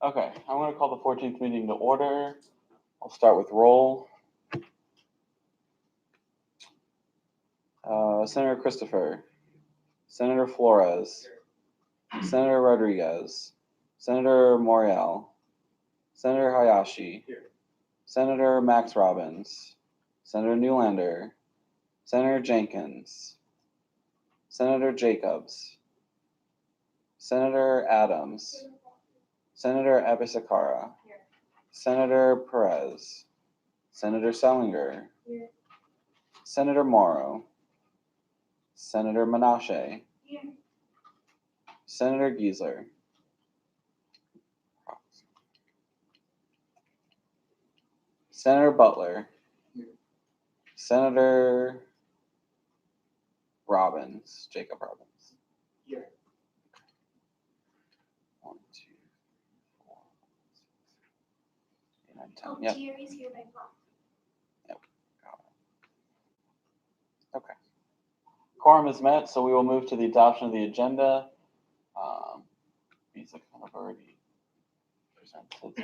Okay, I'm going to call the 14th meeting to order. I'll start with roll. Senator Christopher, Senator Flores, Senator Rodriguez, Senator Morial, Senator Hayashi, Senator Max Robbins, Senator Newlander, Senator Jenkins, Senator Jacobs, Senator Adams, Senator Abisakara, Senator Perez, Senator Selinger, Senator Morrow, Senator Menashe, Senator Giesler, Senator Butler, Senator Robbins, Jacob Robbins. Here. 1, 2, 4, 6, 8, 9, 10. Yep. Jerry's here by phone. Yep. Got it. Okay. Quorum is met, so we will move to the adoption of the agenda. These are kind of already presented.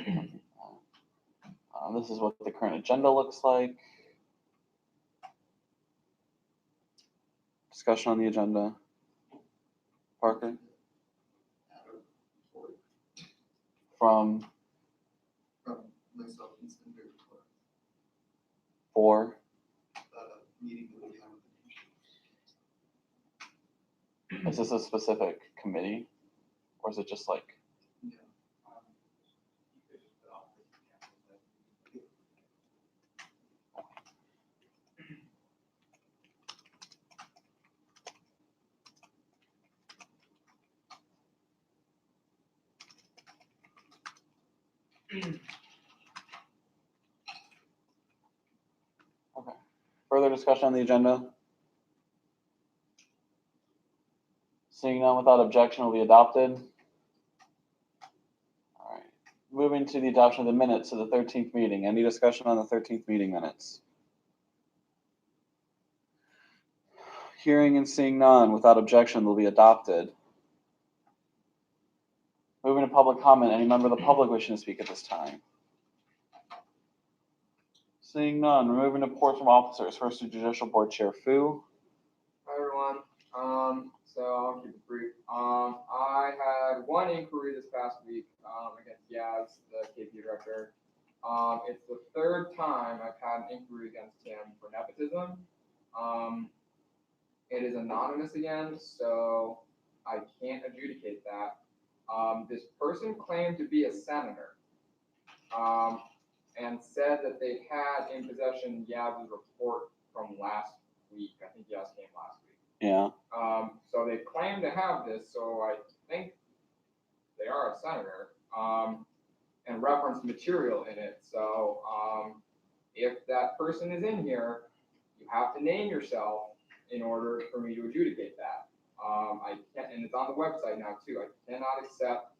This is what the current agenda looks like. Discussion on the agenda. Parker? From Myself and Senator for meeting that we have. is this a specific committee, or is it just like? Yeah. Okay. Further discussion on the agenda? Seeing none, without objection, will be adopted. All right. Moving to the adoption of the minutes of the 13th meeting. Any discussion on the 13th meeting minutes? Hearing and seeing none, without objection, will be adopted. Moving to public comment. Any member of the public wishing to speak at this time? Seeing none, removing reports from officers. First to Judicial Board Chair Fu. Hi everyone. So I'll keep it brief. I had one inquiry this past week against Yaz, the KP director. It's the third time I've had an inquiry against him for nepotism. It is anonymous again, so I can't adjudicate that. This person claimed to be a senator, and said that they had in possession Yaz's report from last week. I think Yaz came last week. Yeah. So they claim to have this, so I think they are a senator, and reference material in it. So if that person is in here, you have to name yourself in order for me to adjudicate that. I can't, and it's on the website now too. I cannot accept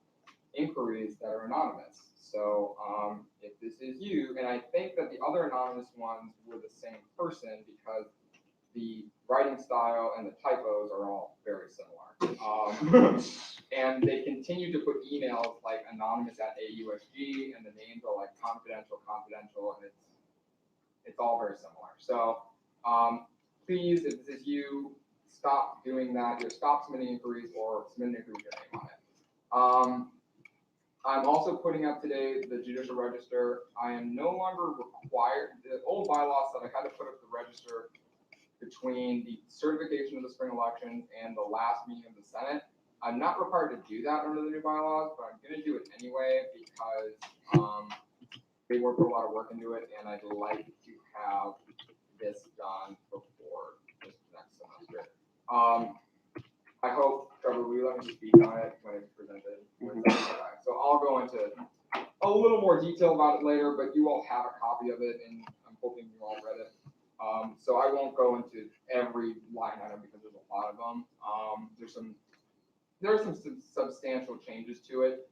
inquiries that are anonymous. So if this is you, and I think that the other anonymous ones were the same person because the writing style and the typos are all very similar. And they continue to put emails like anonymous at AUSG, and the names are like confidential, and it's all very similar. So please, if this is you, stop doing that. Either stop submitting inquiries or submit an inquiry with your name on it. I'm also putting up today the judicial register. I am no longer required, the old bylaw said I had to put up the register between the certification of the spring elections and the last meeting of the Senate. I'm not required to do that under the new bylaws, but I'm gonna do it anyway because they put a lot of work into it, and I'd like to have this done before this next semester. I hope, Trevor, will you let me speak on it when it's presented? So I'll go into a little more detail about it later, but you all have a copy of it, and I'm hoping you all read it. So I won't go into every line item because there's a lot of them. There's some substantial changes to it,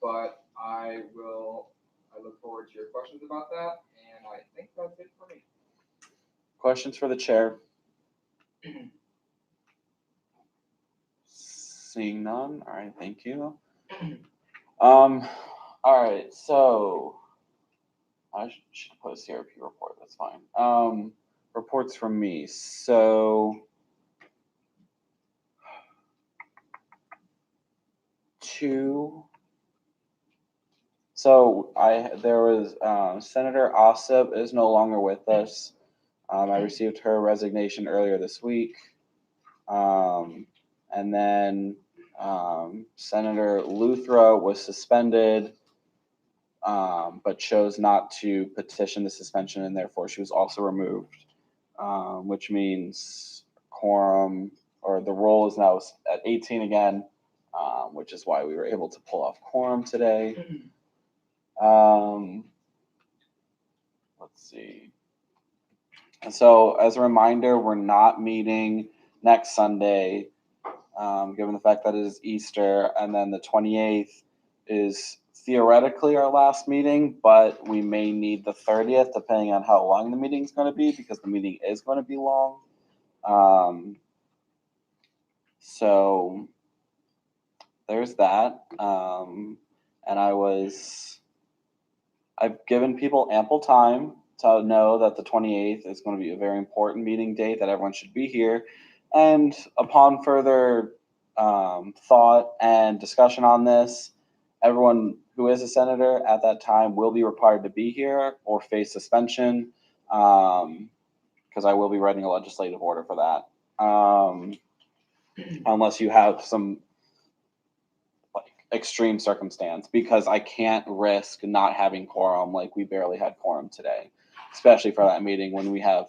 but I look forward to your questions about that, and I think that's it for me. Questions for the chair? Seeing none. All right, thank you. All right, so I should put a CRP report. That's fine. Reports from me. So two. So there was Senator Ossopp is no longer with us. I received her resignation earlier this week. And then Senator Luthra was suspended, but chose not to petition the suspension, and therefore she was also removed, which means quorum, or the roll is now at 18 again, which is why we were able to pull off quorum today. Let's see. And so, as a reminder, we're not meeting next Sunday, given the fact that it is Easter, and then the 28th is theoretically our last meeting, but we may need the 30th depending on how long the meeting is going to be, because the meeting is going to be long. So there's that. And I've given people ample time to know that the 28th is going to be a very important meeting date, that everyone should be here. And upon further thought and discussion on this, everyone who is a senator at that time will be required to be here or face suspension, because I will be writing a legislative order for that, unless you have some extreme circumstance, because I can't risk not having quorum. Like, we barely had quorum today, especially for that meeting when we have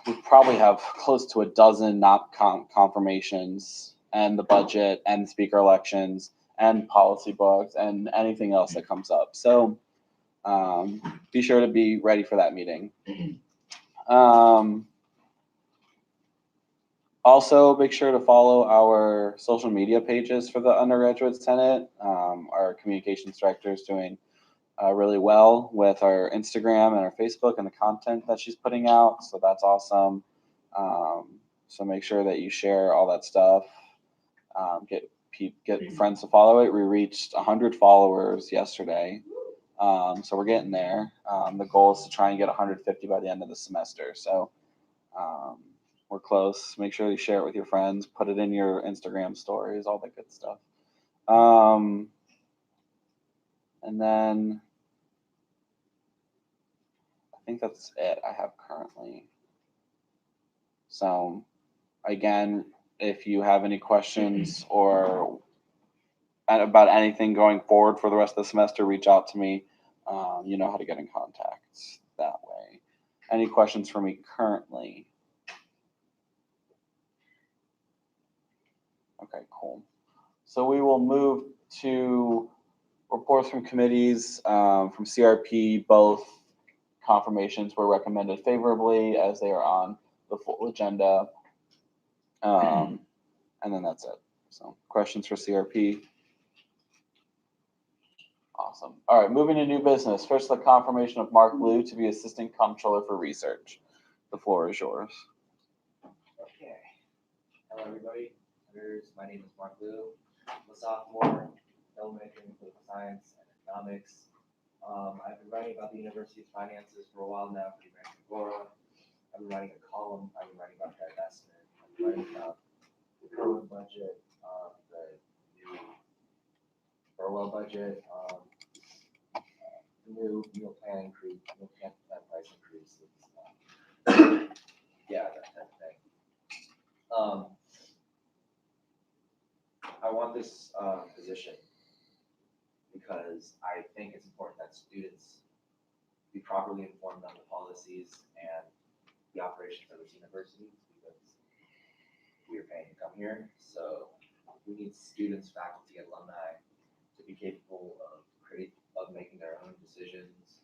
we probably have close to a dozen not confirmations, and the budget and speaker elections and policy books and anything else that comes up. So be sure to be ready for that meeting. Also, make sure to follow our social media pages for the Undergraduate Senate. Our communications director is doing really well with our Instagram and our Facebook and the content that she's putting out. So that's awesome. So make sure that you share all that stuff. Get friends to follow it. We reached 100 followers yesterday. So we're getting there. The goal is to try and get 150 by the end of the semester. So we're close. Make sure you share it with your friends. Put it in your Instagram stories, all that good stuff. And then I think that's it I have currently. So again, if you have any questions or about anything going forward for the rest of the semester, reach out to me. You know how to get in contact that way. Any questions for me currently? Okay, cool. So we will move to reports from committees, from CRP. Both confirmations were recommended favorably as they are on the full agenda. And then that's it. So questions for CRP? Awesome. All right, moving to new business. First, the confirmation of Mark Liu to be Assistant Comptroller for Research. The floor is yours. Okay. Hello, everybody. My name is Mark Liu. I'm a sophomore, double majoring in political science and economics. I've been writing about the university's finances for a while now for the American Agora. I've been writing a column. I've been writing about divestment. I've been writing about the current budget, the new Burwell budget, the new meal plan increase, meal plan price increases. Yeah, that type of thing. I want this position because I think it's important that students be properly informed on the policies and the operations of this university, because we are paying to come here. So we need students, faculty, and alumni to be capable of making their own decisions,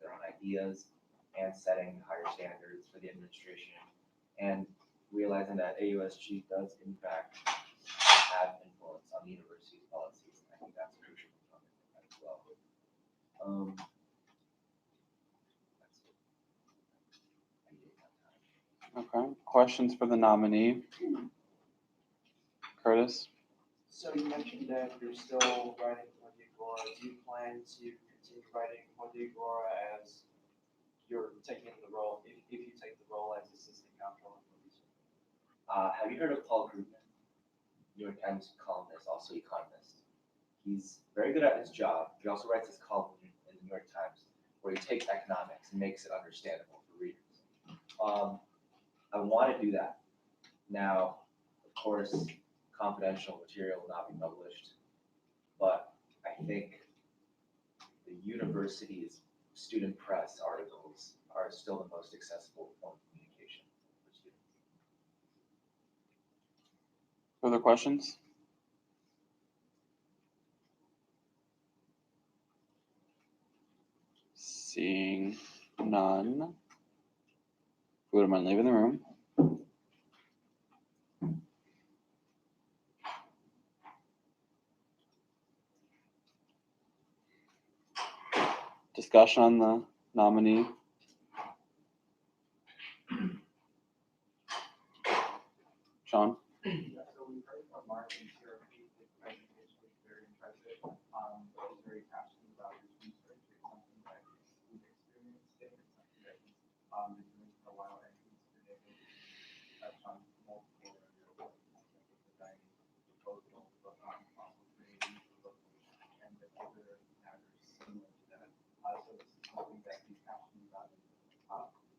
their own ideas, and setting higher standards for the administration, and realizing that AUSG does in fact have influence on the university's policies. And I think that's a crucial component of that as well. Okay. Questions for the nominee? Curtis? So you mentioned that you're still writing Monte Agora. Do you plan to continue writing Monte Agora as you're taking the role, if you take the role as assistant comptroller for research? Have you heard of Paul Krugman? New York Times columnist, also economist. He's very good at his job. He also writes his column in the New York Times where he takes economics and makes it understandable for readers. I want to do that. Now, of course, confidential material will not be published, but I think the university's student press articles are still the most accessible form of communication for students. Further questions? Seeing none. Who wouldn't mind leaving the room? Discussion on the nominee. Sean? Yeah, so we heard from Mark and Sarah, the presentation was very impressive. He's very passionate about his research. It's something that he's experienced in. It's something that he's been doing for a while, and he's been able to touch on multiple areas like the dining proposal, but also creating and the other matters similar to that. So this is something that he's passionate about.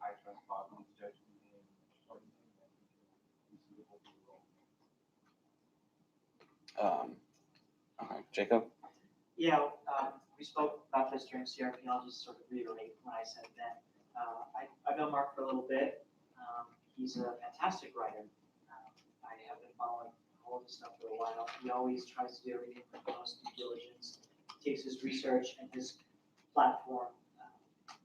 I trust Bobby's judgment in shortening and he's suitable for the role. Okay, Jacob? Yeah, we spoke about this during CRP. I'll just sort of reiterate what I said then. I've known Mark for a little bit. He's a fantastic writer. I have been following all of his stuff for a while. He always tries to do everything with the most due diligence, takes his research and his platform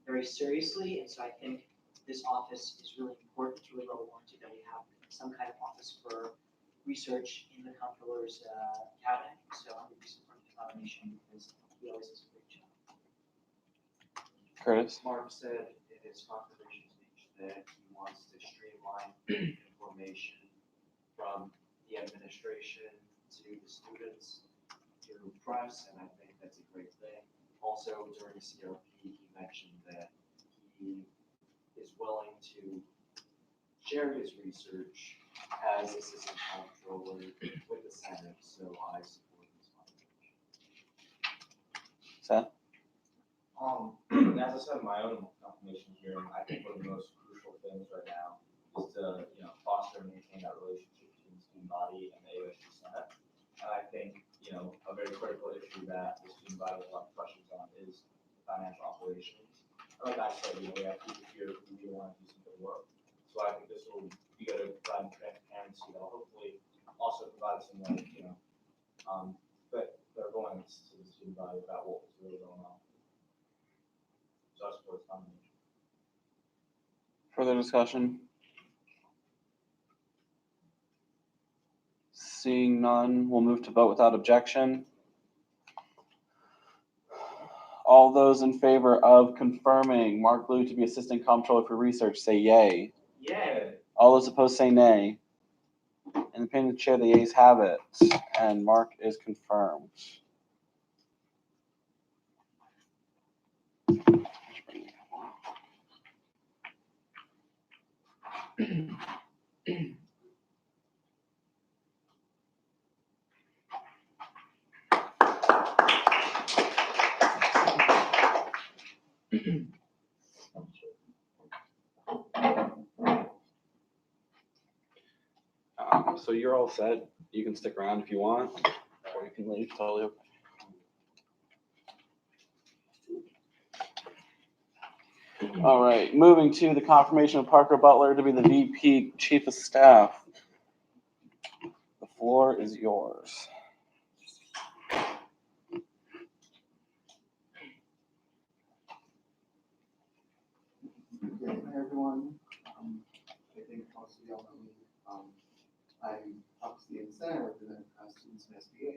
very seriously. And so I think this office is really important. It's really well warranted that we have some kind of office for research in the comptroller's cabinet. So I'm going to be supporting the nomination because he always does a great job. Curtis? Mark said in his confirmation speech that he wants to streamline information from the administration to the students to press, and I think that's a great thing. Also, during CRP, he mentioned that he is willing to share his research as assistant comptroller with the Senate, so I support this nomination. Seth? As I said in my own confirmation hearing, I think one of the most crucial things right now is to, foster and maintain that relationship between the student body and the AOSU Senate. And I think, a very critical issue that the student body has a lot of questions on is the financial operations. And like I said, we have people here who really want to do some good work. So I think this will be able to provide transparency that will hopefully also provide some clairvoyance to the student body about what was really going on. So I support this nomination. Further discussion? Seeing none, we'll move to vote without objection. All those in favor of confirming Mark Liu to be Assistant Comptroller for Research, say yay. Yay! All those opposed say nay. In the opinion of the chair, the yeas have it, and Mark is confirmed. So you're all set. You can stick around if you want, or you can leave. Totally okay. All right, moving to the confirmation of Parker Butler to be the VP Chief of Staff. The floor is yours. Yeah, hi everyone. I think most of y'all know me. I'm obviously in the Senate, I represent students in SBA.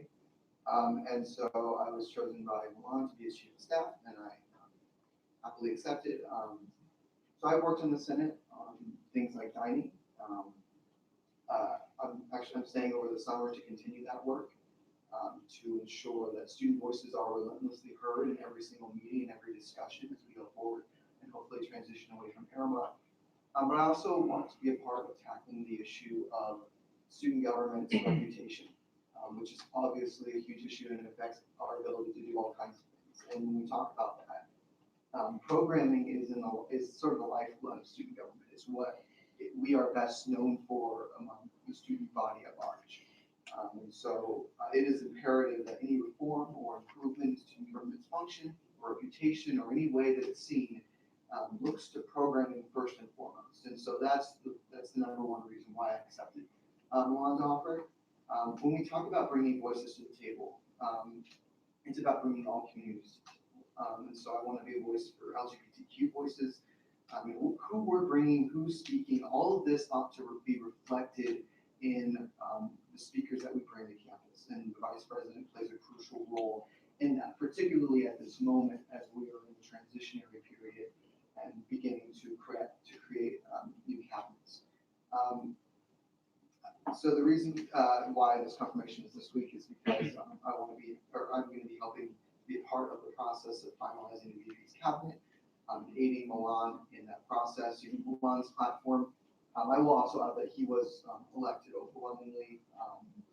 And so I was chosen by Milan to be his chief of staff, and I happily accepted. So I worked in the Senate on things like dining. I'm staying over the summer to continue that work. to ensure that student voices are relentlessly heard in every single meeting and every discussion as we go forward and hopefully transition away from Paramount. But I also want to be a part of tackling the issue of student government's reputation, which is obviously a huge issue and it affects our ability to do all kinds of things. And when we talk about that, programming is sort of the lifeblood of student government. It's what we are best known for among the student body at large. And so it is imperative that any reform or improvement in student government's function or reputation or any way that it's seen looks to programming first and foremost. And so that's the number one reason why I accepted Milan's offer. When we talk about bringing voices to the table, it's about bringing all communities to the table. And so I want to be a voice for LGBTQ voices. Who we're bringing, who's speaking, all of this ought to be reflected in the speakers that we bring to campus. And the vice president plays a crucial role in that, particularly at this moment as we are in the transitionary period and beginning to create new cabinets. So the reason why this confirmation is this week is because I'm going to be helping be a part of the process of finalizing the VP's cabinet, aiding Milan in that process using Milan's platform. I will also add that he was elected overwhelmingly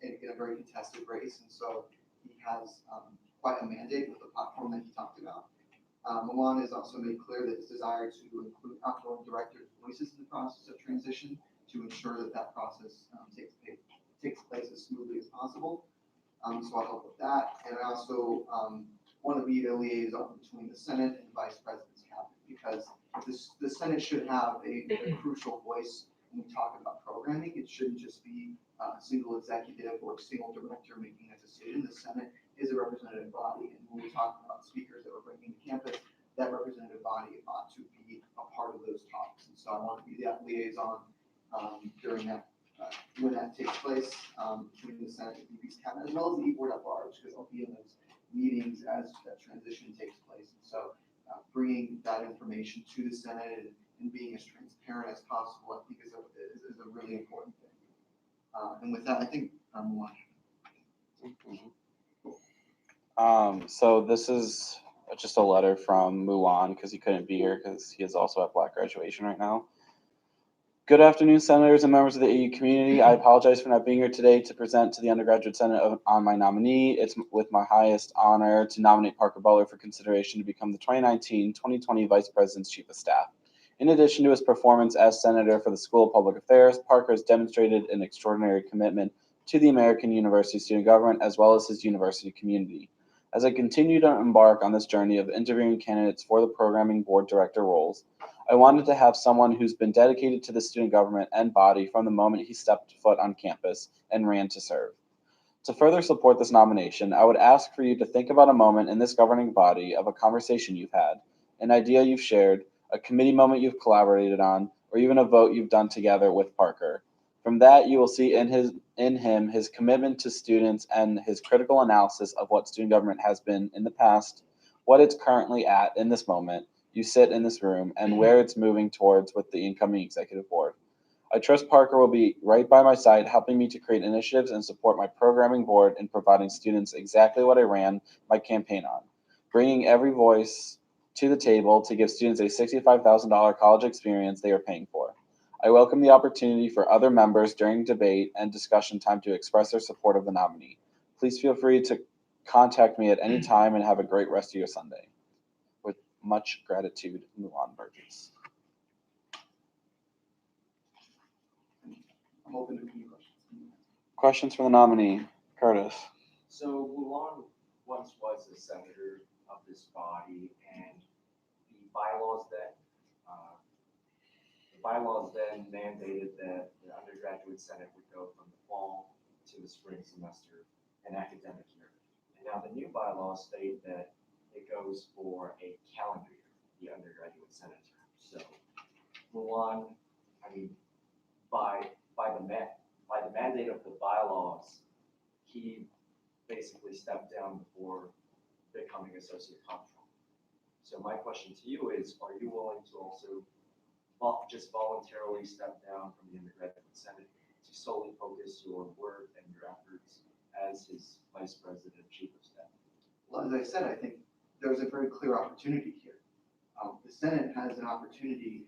in a very contested race, and so he has quite a mandate with the platform that he talked about. Milan has also made clear that his desire to include outgoing directors' voices in the process of transition to ensure that that process takes place as smoothly as possible. So I'll help with that. And I also want to be a liaison between the Senate and the Vice President's cabinet because the Senate should have a crucial voice when we talk about programming. It shouldn't just be a single executive or a single director making that decision. The Senate is a representative body, and when we talk about speakers that we're bringing to campus, that representative body ought to be a part of those talks. And so I want to be that liaison during that, when that takes place between the Senate and VP's cabinet, as well as the board at large, because I'll be in those meetings as that transition takes place. And so bringing that information to the Senate and being as transparent as possible, I think is a really important thing. And with that, I think I'm on. So this is just a letter from Mulan because he couldn't be here because he is also at Black graduation right now. Good afternoon, senators and members of the AU community. I apologize for not being here today to present to the Undergraduate Senate on my nominee. It's with my highest honor to nominate Parker Butler for consideration to become the 2019-2020 Vice President's Chief of Staff. In addition to his performance as Senator for the School of Public Affairs, Parker has demonstrated an extraordinary commitment to the American University student government as well as his university community. As I continue to embark on this journey of interviewing candidates for the programming board director roles, I wanted to have someone who's been dedicated to the student government and body from the moment he stepped foot on campus and ran to serve. To further support this nomination, I would ask for you to think about a moment in this governing body of a conversation you've had, an idea you've shared, a committee moment you've collaborated on, or even a vote you've done together with Parker. From that, you will see in him his commitment to students and his critical analysis of what student government has been in the past, what it's currently at in this moment, you sit in this room, and where it's moving towards with the incoming executive board. I trust Parker will be right by my side, helping me to create initiatives and support my programming board in providing students exactly what I ran my campaign on, bringing every voice to the table to give students a $65,000 college experience they are paying for. I welcome the opportunity for other members during debate and discussion time to express their support of the nominee. Please feel free to contact me at any time and have a great rest of your Sunday. With much gratitude, Mulan Burgess. I'm open to any questions. Questions for the nominee, Curtis? So Mulan once was a senator of this body, and the bylaws then mandated that the undergraduate senate would go from the fall to the spring semester, an academic year. And now the new bylaws state that it goes for a calendar year, the undergraduate senate term. So Mulan, by the mandate of the bylaws, he basically stepped down before becoming associate comptroller. So my question to you is, are you willing to also just voluntarily step down from the undergraduate senate to solely focus your work and your efforts as his vice president, chief of staff? Well, as I said, I think there's a very clear opportunity here. The Senate has an opportunity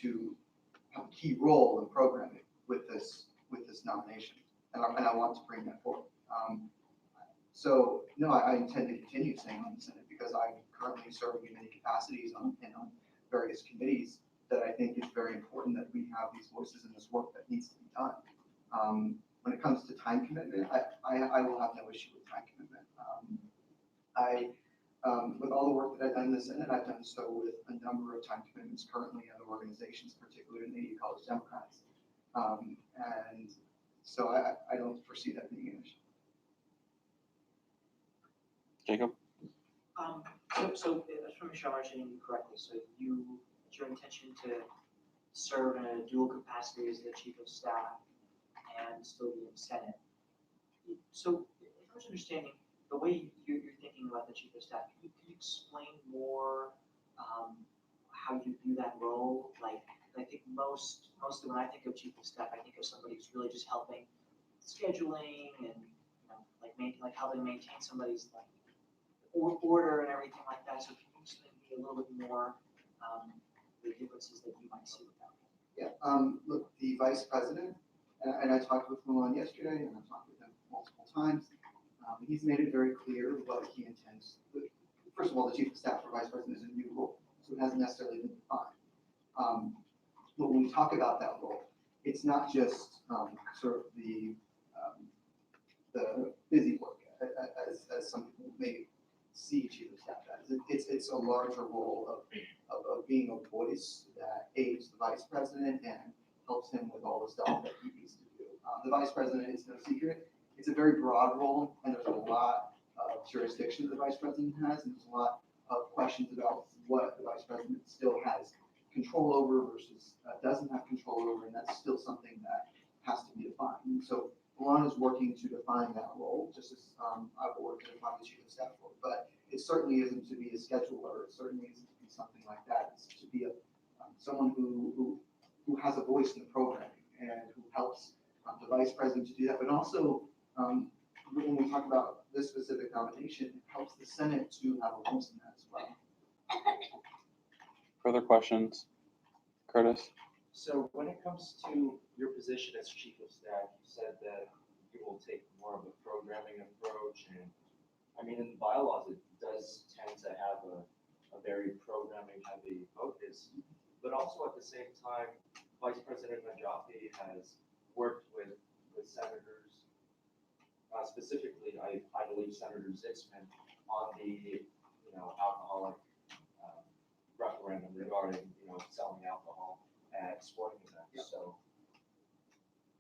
to have a key role in programming with this nomination, and I want to bring that forward. So, no, I intend to continue staying on the Senate because I'm currently serving in many capacities on various committees that I think it's very important that we have these voices in this work that needs to be done. When it comes to time commitment, I will have no issue with time commitment. With all the work that I've done in the Senate, I've done so with a number of time commitments currently in other organizations, particularly college Democrats. And so I don't foresee that being an issue. Jacob? So I just want to make sure I'm understanding you correctly. So it's your intention to serve in a dual capacity as the chief of staff and still be in the Senate. So if I was understanding the way you're thinking about the chief of staff, can you explain more how you view that role? Like, I think mostly when I think of chief of staff, I think of somebody who's really just helping scheduling and like helping maintain somebody's like order and everything like that. So can you explain to me a little bit more the differences that you might see with that? Yeah, look, the vice president, and I talked with him on yesterday, and I've talked with him multiple times. He's made it very clear what he intends. First of all, the chief of staff for vice president is a new role, so it hasn't necessarily been defined. But when we talk about that role, it's not just sort of the busy work, as some people may see chief of staff as. It's a larger role of being a voice that aids the vice president and helps him with all the stuff that he needs to do. The vice president is no secret. It's a very broad role, and there's a lot of jurisdiction that the vice president has, and there's a lot of questions about what the vice president still has control over versus doesn't have control over, and that's still something that has to be defined. And so Milan is working to define that role, just as I've worked to define the chief of staff role. But it certainly isn't to be a scheduler. It certainly isn't to be something like that. It's to be someone who has a voice in the programming and who helps the vice president to do that. But also, when we talk about this specific nomination, it helps the Senate to have a voice in that as well. Further questions? Curtis? So when it comes to your position as chief of staff, you said that you will take more of a programming approach, and I mean, in the bylaws, it does tend to have a very programming heavy focus, but also at the same time, Vice President Najafi has worked with senators, specifically, I believe Senator Zitzman, on the, alcoholic referendum regarding, selling alcohol at sporting events. Yeah. So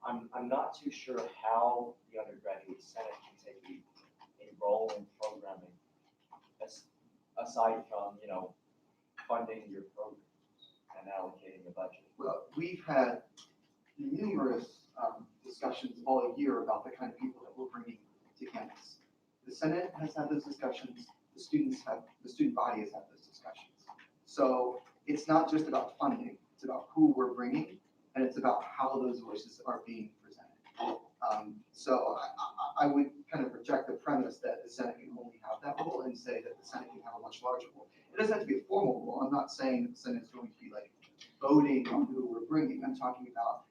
I'm not too sure how the undergraduate senate can take a role in programming aside from, funding your programs and allocating a budget. Well, we've had numerous discussions all year about the kind of people that we're bringing to campus. The Senate has had those discussions. The student body has had those discussions. So it's not just about funding. It's about who we're bringing, and it's about how those voices are being presented. So I would kind of reject the premise that the Senate can only have that role and say that the Senate can have a much larger role. It doesn't have to be a formal role. I'm not saying that the Senate is going to be like voting on who we're bringing. I'm talking about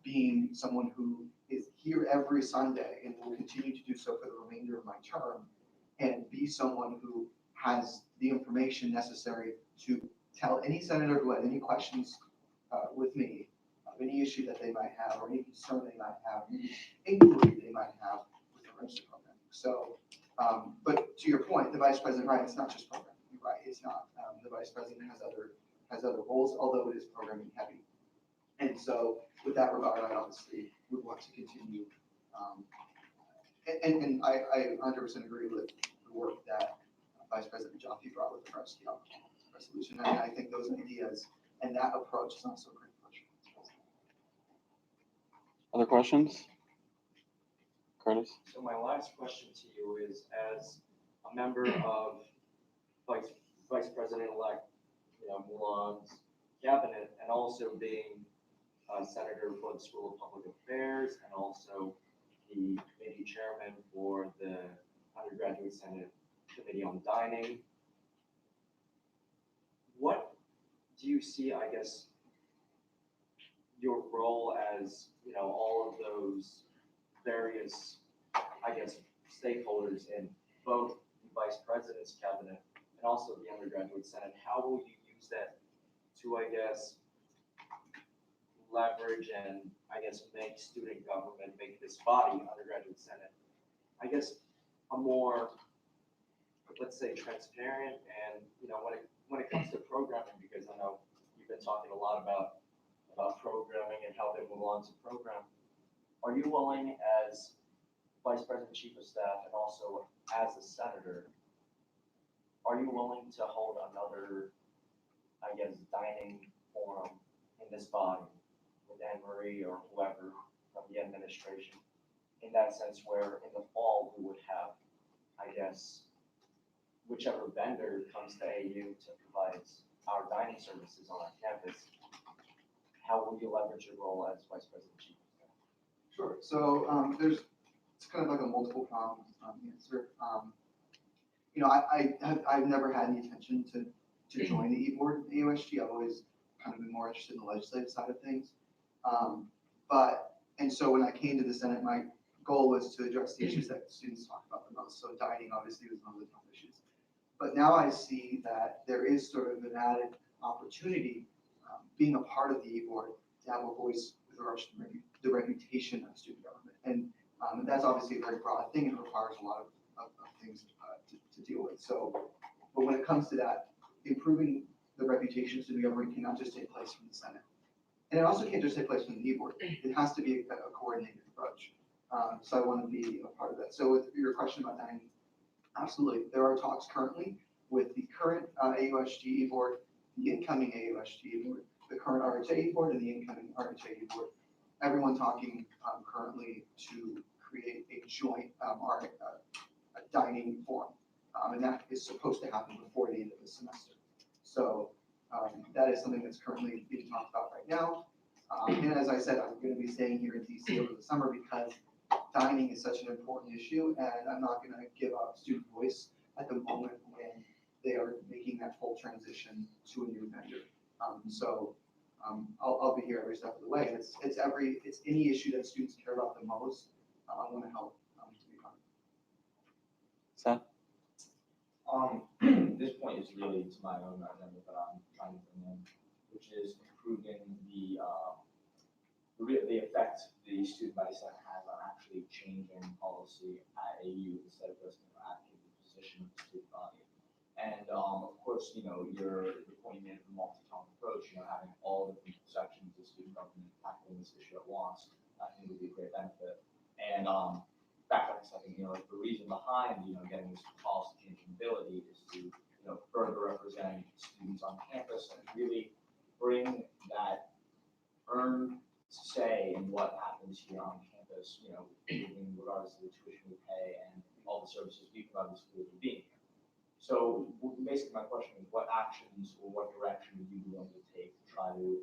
being someone who is here every Sunday and will continue to do so for the remainder of my term, and be someone who has the information necessary to tell any senator who has any questions with me of any issue that they might have or any concern they might have, any inquiry they might have with the register program. So, but to your point, the vice president, right, it's not just programming, right? It's not. The vice president has other roles, although it is programming heavy. And so with that regard, I obviously would want to continue. And I 100% agree with the work that Vice President Jaffe brought with the resolution. And I think those ideas and that approach is also a great approach. Other questions? Curtis? So my last question to you is, as a member of Vice President-elect, Milan's cabinet, and also being a senator for the School of Public Affairs, and also, the committee chairman for the Undergraduate Senate Committee on Dining. What do you see, I guess, your role as, all of those various, I guess, stakeholders in both the vice president's cabinet and also the undergraduate senate? How will you use that to, I guess, leverage and, I guess, make student government, make this body, undergraduate senate, I guess, a more, let's say, transparent and, when it comes to programming, because I know you've been talking a lot about programming and how they move on to program. Are you willing, as Vice President, Chief of Staff, and also as a senator, are you willing to hold another, I guess, dining forum in this body with Anne Marie or whoever from the administration? In that sense, where in the fall we would have, I guess, whichever vendor comes to AU to provide our dining services on our campus, how will you leverage your role as Vice President, Chief of Staff? Sure. So it's kind of like a multiple pronged answer. I've never had any intention to join the e-board at AUSG. I've always kind of been more interested in the legislative side of things. And so when I came to the Senate, my goal was to address the issues that students talk about the most. So dining obviously was one of the top issues. But now I see that there is sort of an added opportunity, being a part of the e-board, to have a voice with regards to the reputation of student government. And that's obviously a very broad thing and requires a lot of things to deal with. So, but when it comes to that, improving the reputation of student government cannot just take place from the Senate. And it also can't just take place from the e-board. It has to be a coordinated approach. So I want to be a part of that. So with your question about dining, absolutely. There are talks currently with the current AUSG e-board, the incoming AUSG e-board, the current RHA e-board, and the incoming RHA e-board. Everyone talking currently to create a joint a dining forum. And that is supposed to happen before the end of the semester. So that is something that's currently being talked about right now. And as I said, I'm going to be staying here in DC over the summer because dining is such an important issue, and I'm not going to give up student voice at the moment when they are making that full transition to a new vendor. I'll be here every step of the way. It's any issue that students care about the most. I want to help to be part Seth? This point is really to my own agenda that I'm trying to bring in, which is improving the effect the student body senate has on actually changing policy at AU instead of just acting the position of the student body. And of course, your point you made of the multi-pronged approach, having all different sections of student government tackling this issue at once, I think would be a great benefit. And backtracking a second, the reason behind getting this policy changing ability is to further represent students on campus and really bring that earned say in what happens here on campus, in regards to the tuition we pay and all the services we provide the schools for being here. So basically my question is, what actions or what direction would you be willing to take to try to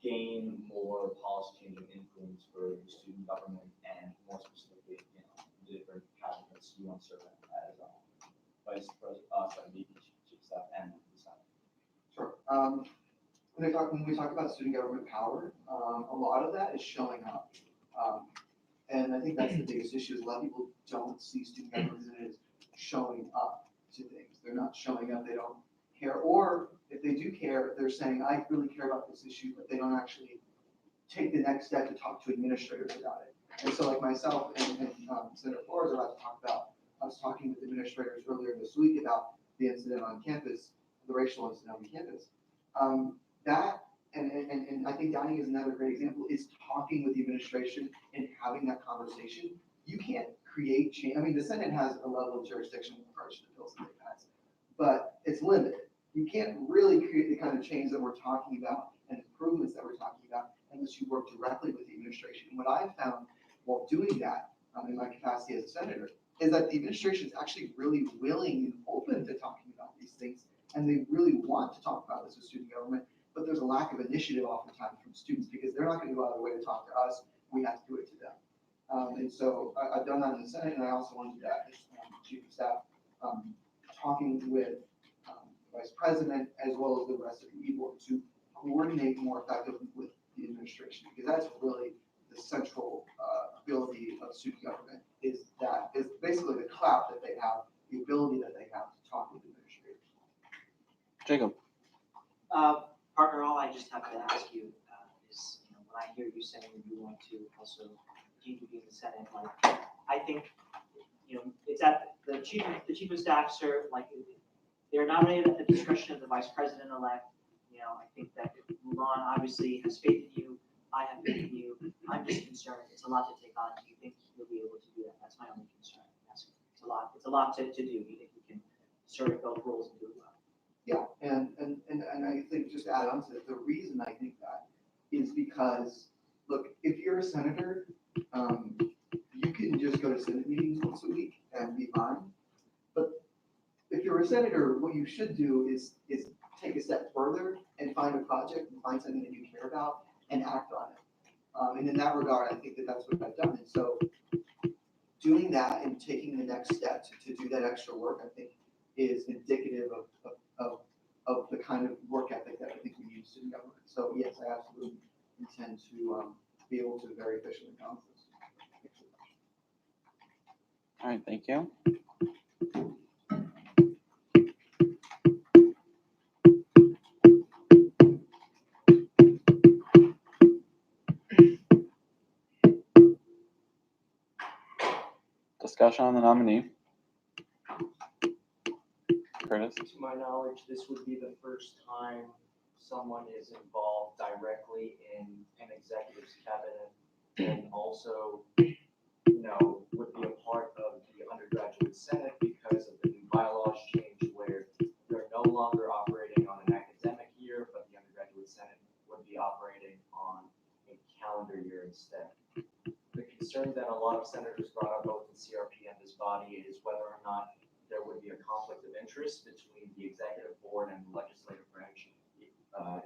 gain more policy changing influence for the student government and more specifically, the different cabinets you want to serve as Vice President, VP, Chief of Staff, and the Senate? Sure. When we talk about student government power, a lot of that is showing up. And I think that's the biggest issue, is a lot of people don't see student government as showing up to things. They're not showing up, they don't care. Or if they do care, they're saying, I really care about this issue, but they don't actually take the next step to talk to administrators about it. And so like myself and Senator Flores are about to talk about, I was talking with administrators earlier this week about the incident on campus, the racial incident on campus. And I think dining is another great example, is talking with the administration and having that conversation. You can't create change. I mean, the Senate has a level of jurisdiction with regards to the bills that they pass, but it's limited. You can't really create the kind of change that we're talking about and improvements that we're talking about unless you work directly with the administration. And what I've found while doing that in my capacity as a senator is that the administration is actually really willing and open to talking about these things, and they really want to talk about this with student government. But there's a lack of initiative oftentimes from students because they're not going to go out of their way to talk to us. We have to do it to them. And so I've done that in the Senate, and I also want to do that as chief of staff, talking with the vice president as well as the rest of the e-board to coordinate more effectively with the administration, because that's really the central ability of student government is basically the clout that they have, the ability that they have to talk with administrators. Jacob. Partner, all I just have to ask you is, when I hear you saying you want to also continue to be in the Senate, like, I think, it's at the chief of staff serve, like, they're nominated at the discretion of the vice president-elect. I think that Mulan obviously has faith in you. I have faith in you. I'm just concerned. It's a lot to take on. Do you think you'll be able to do that? That's my only concern. It's a lot. It's a lot to do. Do you think you can serve both roles and do it well? Yeah, and I think just to add on to it, the reason I think that is because, look, if you're a senator, you can just go to Senate meetings once a week and be fine. But if you're a senator, what you should do is take a step further and find a project and find something that you care about and act on it. And in that regard, I think that that's what I've done. And so doing that and taking the next step to do that extra work, I think is indicative of the kind of work ethic that I think we use in government. So yes, I absolutely intend to be able to very efficiently balance this. All right, thank you. Discussion on the nominee. Curtis? To my knowledge, this would be the first time someone is involved directly in an executive's cabinet and also, would be a part of the undergraduate senate because of the new bylaws change where they're no longer operating on an academic year, but the undergraduate senate would be operating on a calendar year instead. The concern that a lot of senators brought up both in CRP and this body is whether or not there would be a conflict of interest between the executive board and the legislative branch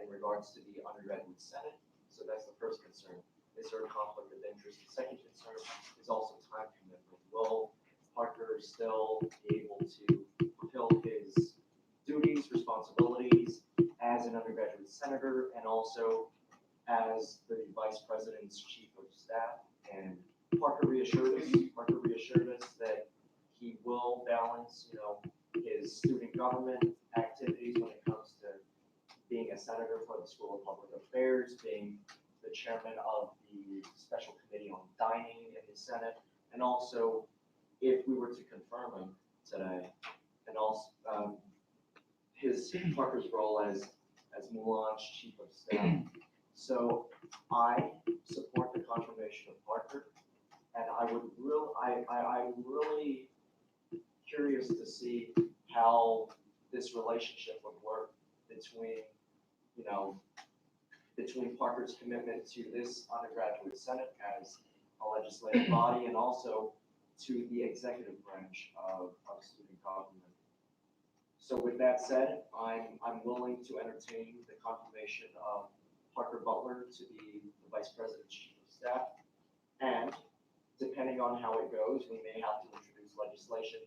in regards to the undergraduate senate. So that's the first concern. Is there a conflict of interest? The second concern is also time commitment. Will Parker still be able to fulfill his duties, responsibilities as an undergraduate senator and also as the vice president's chief of staff? And Parker reassured us that he will balance, his student government activities when it comes to being a senator for the School of Public Affairs, being the chairman of the special committee on dining in the Senate, and also if we were to confirm him today, and also Parker's role as Mulan's chief of staff. So I support the confirmation of Parker, and I'm really curious to see how this relationship would work between Parker's commitment to this undergraduate senate as a legislative body and also to the executive branch of student government. So with that said, I'm willing to entertain the confirmation of Parker Butler to be the vice president's chief of staff. And depending on how it goes, we may have to introduce legislation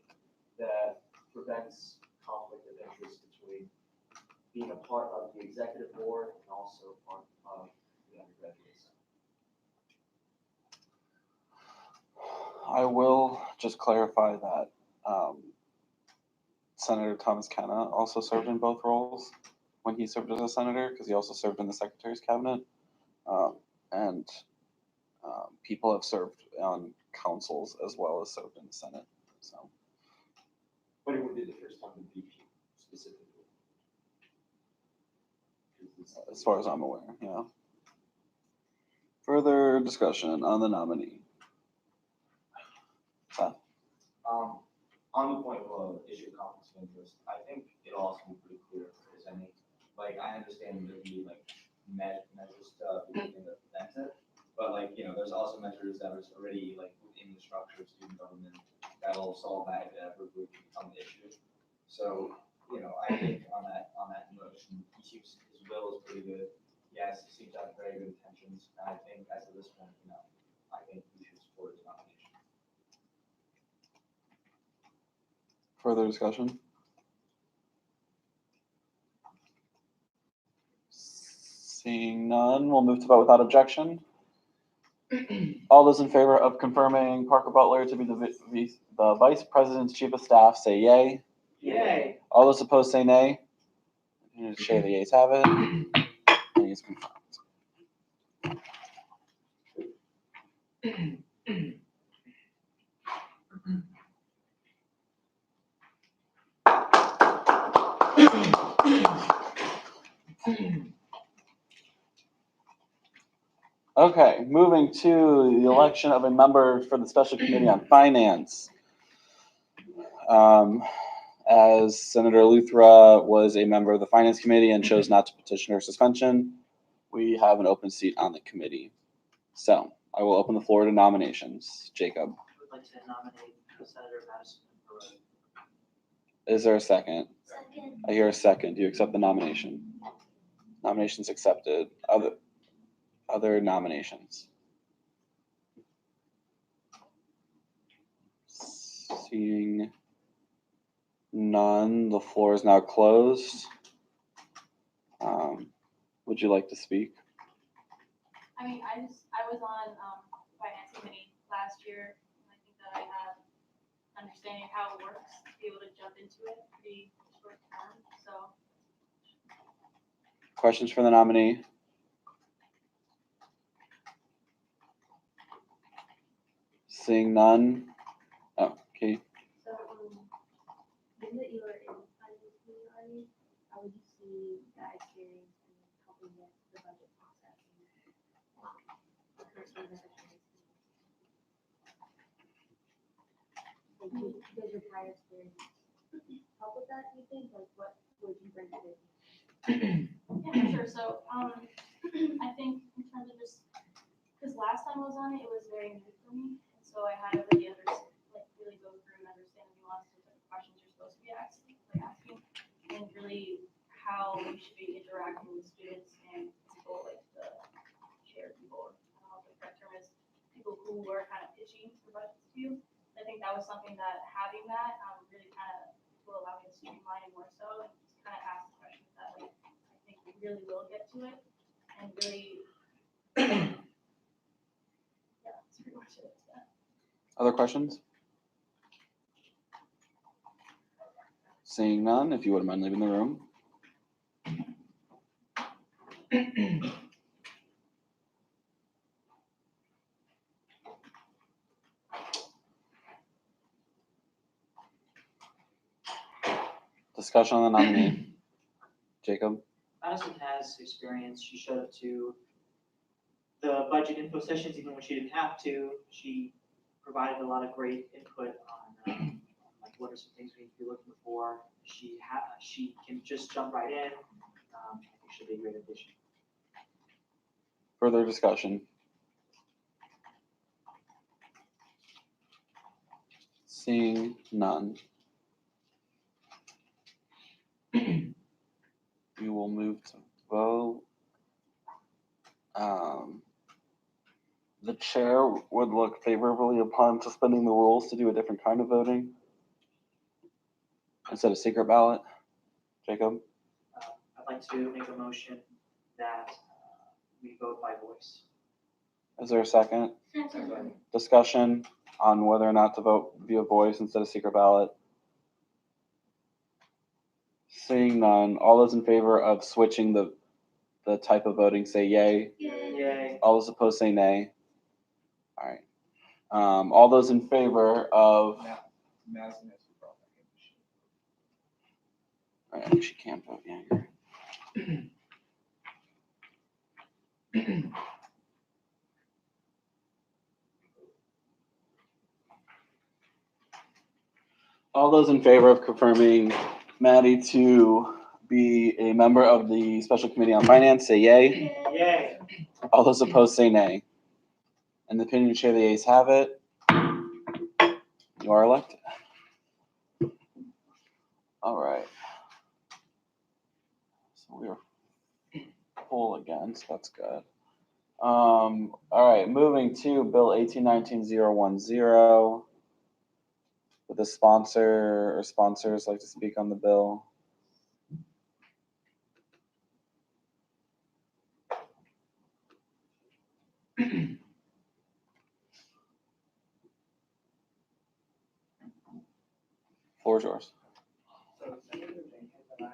that prevents conflict of interest between being a part of the executive board and also part of the undergraduate senate. I will just clarify that Senator Thomas Kenna also served in both roles when he served as a senator, because he also served in the Secretary's cabinet. And people have served on councils as well as served in the Senate. So, But it would be the first time in BP specifically. as far as I'm aware, yeah. Further discussion on the nominee. Seth? On the point of issue of conflicts of interest, I think it'll also be pretty clear if there's any, I understand there'll be measures to prevent it, but there's also measures that are already within the structure of student government that'll solve that if it ever would become an issue. So, I think on that notion, his will is pretty good. Yes, he seems to have very good intentions, and I think as of this point, I think we should support his Further discussion? Seeing none, we'll move to vote without objection. All those in favor of confirming Parker Butler to be the Vice President's Chief of Staff, say yay. Yay. All those opposed, say nay. Share the yeas have it. And it's confirmed. Okay, moving to the election of a member for the Special Committee on Finance. As Senator Luthra was a member of the Finance Committee and chose not to petition her suspension, we have an open seat on the committee. So I will open the floor to nominations. Jacob, I would like to nominate Senator Madison Perot. is there a second? Second. I hear a second. Do you accept the nomination? Nominations accepted. Other nominations? Seeing none, the floor is now closed. Would you like to speak? I mean, I was on finance committee last year, and I think that I have understanding of how it works to be able to jump into it pretty short term, so. Questions for the nominee? Seeing none. Oh, okay. So, given that you are in the finance committee already, how would you see that experience in helping with the budget process and the person that is like, does your prior experience help with that, do you think? Like, what would you bring to it? Yeah, for sure, so, I think in terms of just, because last time I was on it, it was very new for me, and so I had to really really go through and understand the nuances of the questions you're supposed to be asking, and really how we should be interacting with students and people, like the chair people, I don't know what the correct term is, people who are kind of pitching the budgets to you. I think that was something that having that really kind of will allow me to streamline it more so and just kind of ask the questions that I think we really will get to it and really, yeah, that's pretty much it. Yeah. Other questions? Seeing none, if you wouldn't mind leaving the room. Discussion on the nominee. Jacob? Madison has experience. She showed up to the budget info sessions even when she didn't have to. She provided a lot of great input on like what are some things we need to be looking for. She can just jump right in. I think she'll be a great addition. Further discussion? Seeing none. We will move to vote. The chair would look favorably upon suspending the rules to do a different kind of voting instead of secret ballot. Jacob? I'd like to make a motion that we vote by voice. Is there a second? Discussion on whether or not to vote via voice instead of secret ballot. Seeing none, all those in favor of switching the type of voting say yay. Yay. All those opposed say nay. All right. All those in favor of, Madison has to vote. all right, I think she can vote, yeah, you're right. All those in favor of confirming Maddie to be a member of the Special Committee on Finance, say yay. Yay. All those opposed say nay. And the opinion chair, the ayes have it. You are elected. All right. So we are full again, so that's good. All right, moving to Bill 1819-010. Would the sponsor or sponsors like to speak on the bill? Floor is yours. So Senator Jenkins and I,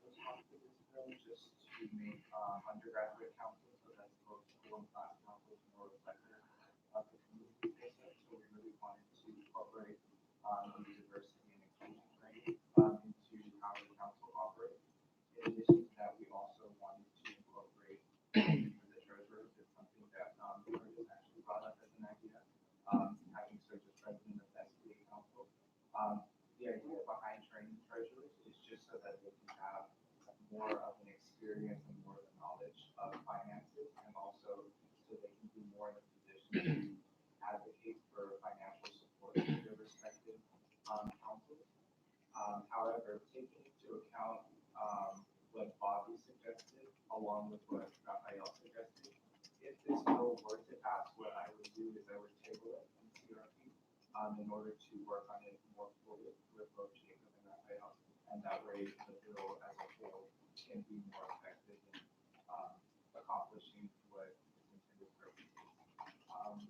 responsible this bill just to make, undergraduate council, so that's both school and class councils more reflective of the community process. So we really wanted to incorporate, the diversity and inclusion training, into how the council operates. In addition to that, we also wanted to incorporate the treasurer. It's something that, George has actually brought up as an idea, having served as president of the SBA council. The idea behind training treasurers is just so that they can have more of an experience and more of the knowledge of finances, and also so they can be more in a position to advocate for financial support to their respective councils. However, taking into account what Bobby suggested, along with what Raphael suggested, if this bill were to pass, what I would do is I would table it in CRP in order to work on it more fully with both Jacob and Raphael, and that way the bill as a whole can be more effective in accomplishing what its intended purpose is.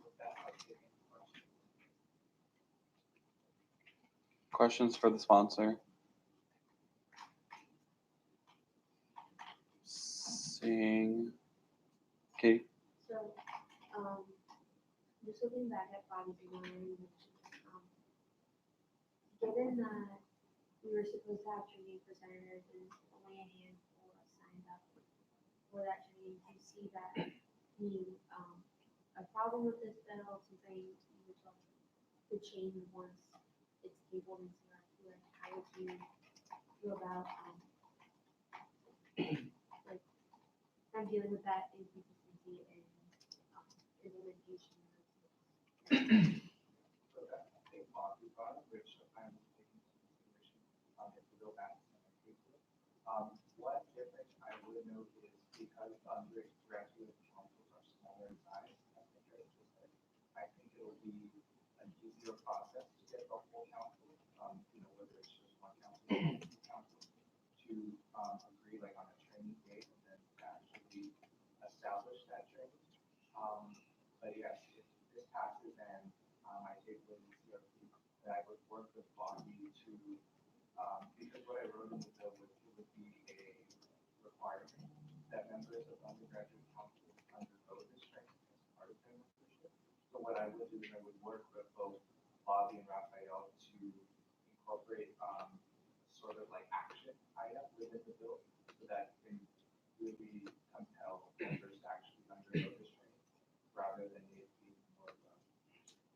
With that, I'll take any questions. Questions for the sponsor? Seeing Katie? So, just looking back at Bobby's line, given that we were supposed to have training for senators and only a handful of signed up for that training, do you see that being a problem with this bill, something you would like to change once it's tabled into that? Like, how would you feel about like I'm dealing with that inconsistency in implementation? So that's a big Bobby brought, which I'm taking into consideration, if the bill passes in my case. One difference I would note is because the undergraduate councils are smaller in size, as the judge just said, I think it'll be an easier process to get the whole council, whether it's just one council or two councils, to agree like on a training date and then actually establish that training. But yes, if this passes and I take with the CRP, that I would work with Bobby to, because what I wrote in the bill was it would be a requirement that members of undergraduate council undergo this training as part of their membership. So what I would do is I would work with both Bobby and Raphael to incorporate sort of like action items within the bill so that can really compel members to actually undergo this training rather than it being more of a,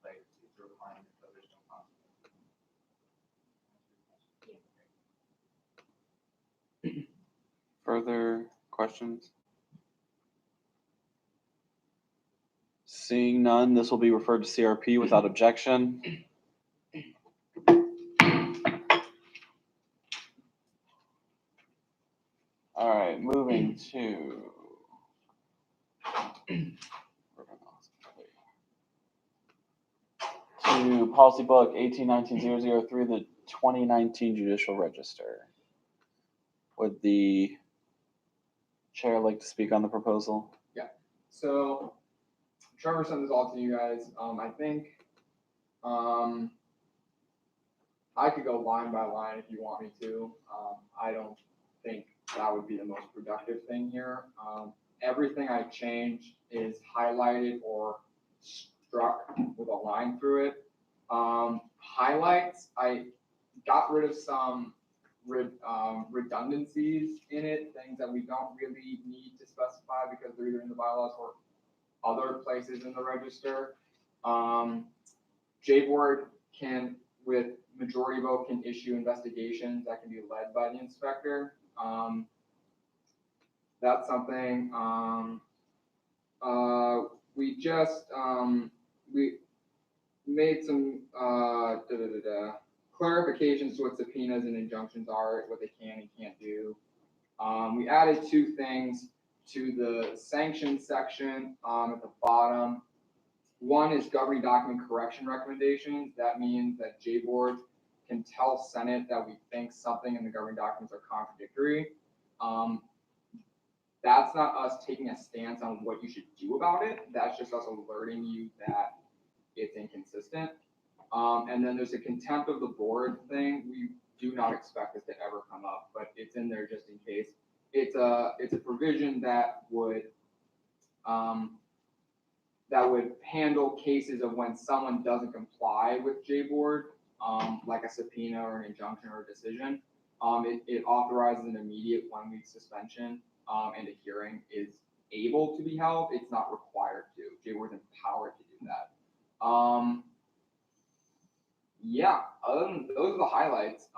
like, it's a requirement, so there's no consequence. Further questions? Seeing none, this will be referred to CRP without objection. All right, moving to policy book 1819-003, the 2019 Judicial Register. Would the chair like to speak on the proposal? So Trevor sent this all to you guys. I think I could go line by line if you want me to. I don't think that would be the most productive thing here. Everything I changed is highlighted or struck with a line through it. Highlights, I got rid of some redundancies in it, things that we don't really need to specify because they're either in the bylaws or other places in the register. J-Board can, with majority vote, can issue investigations that can be led by the inspector. That's something. We just we made some clarifications to what subpoenas and injunctions are, what they can and can't do. We added two things to the sanctions section at the bottom. One is governing document correction recommendations. That means that J-Board can tell Senate that we think something in the governing documents are contradictory, that's not us taking a stance on what you should do about it. That's just us alerting you that it's inconsistent. And then there's a contempt of the board thing. We do not expect this to ever come up, but it's in there just in case. It's a provision that would handle cases of when someone doesn't comply with J-board, like a subpoena or an injunction or a decision. It authorizes an immediate 1-week suspension, and a hearing is able to be held. It's not required to. J-board is empowered to do that. Yeah, other than those are the highlights.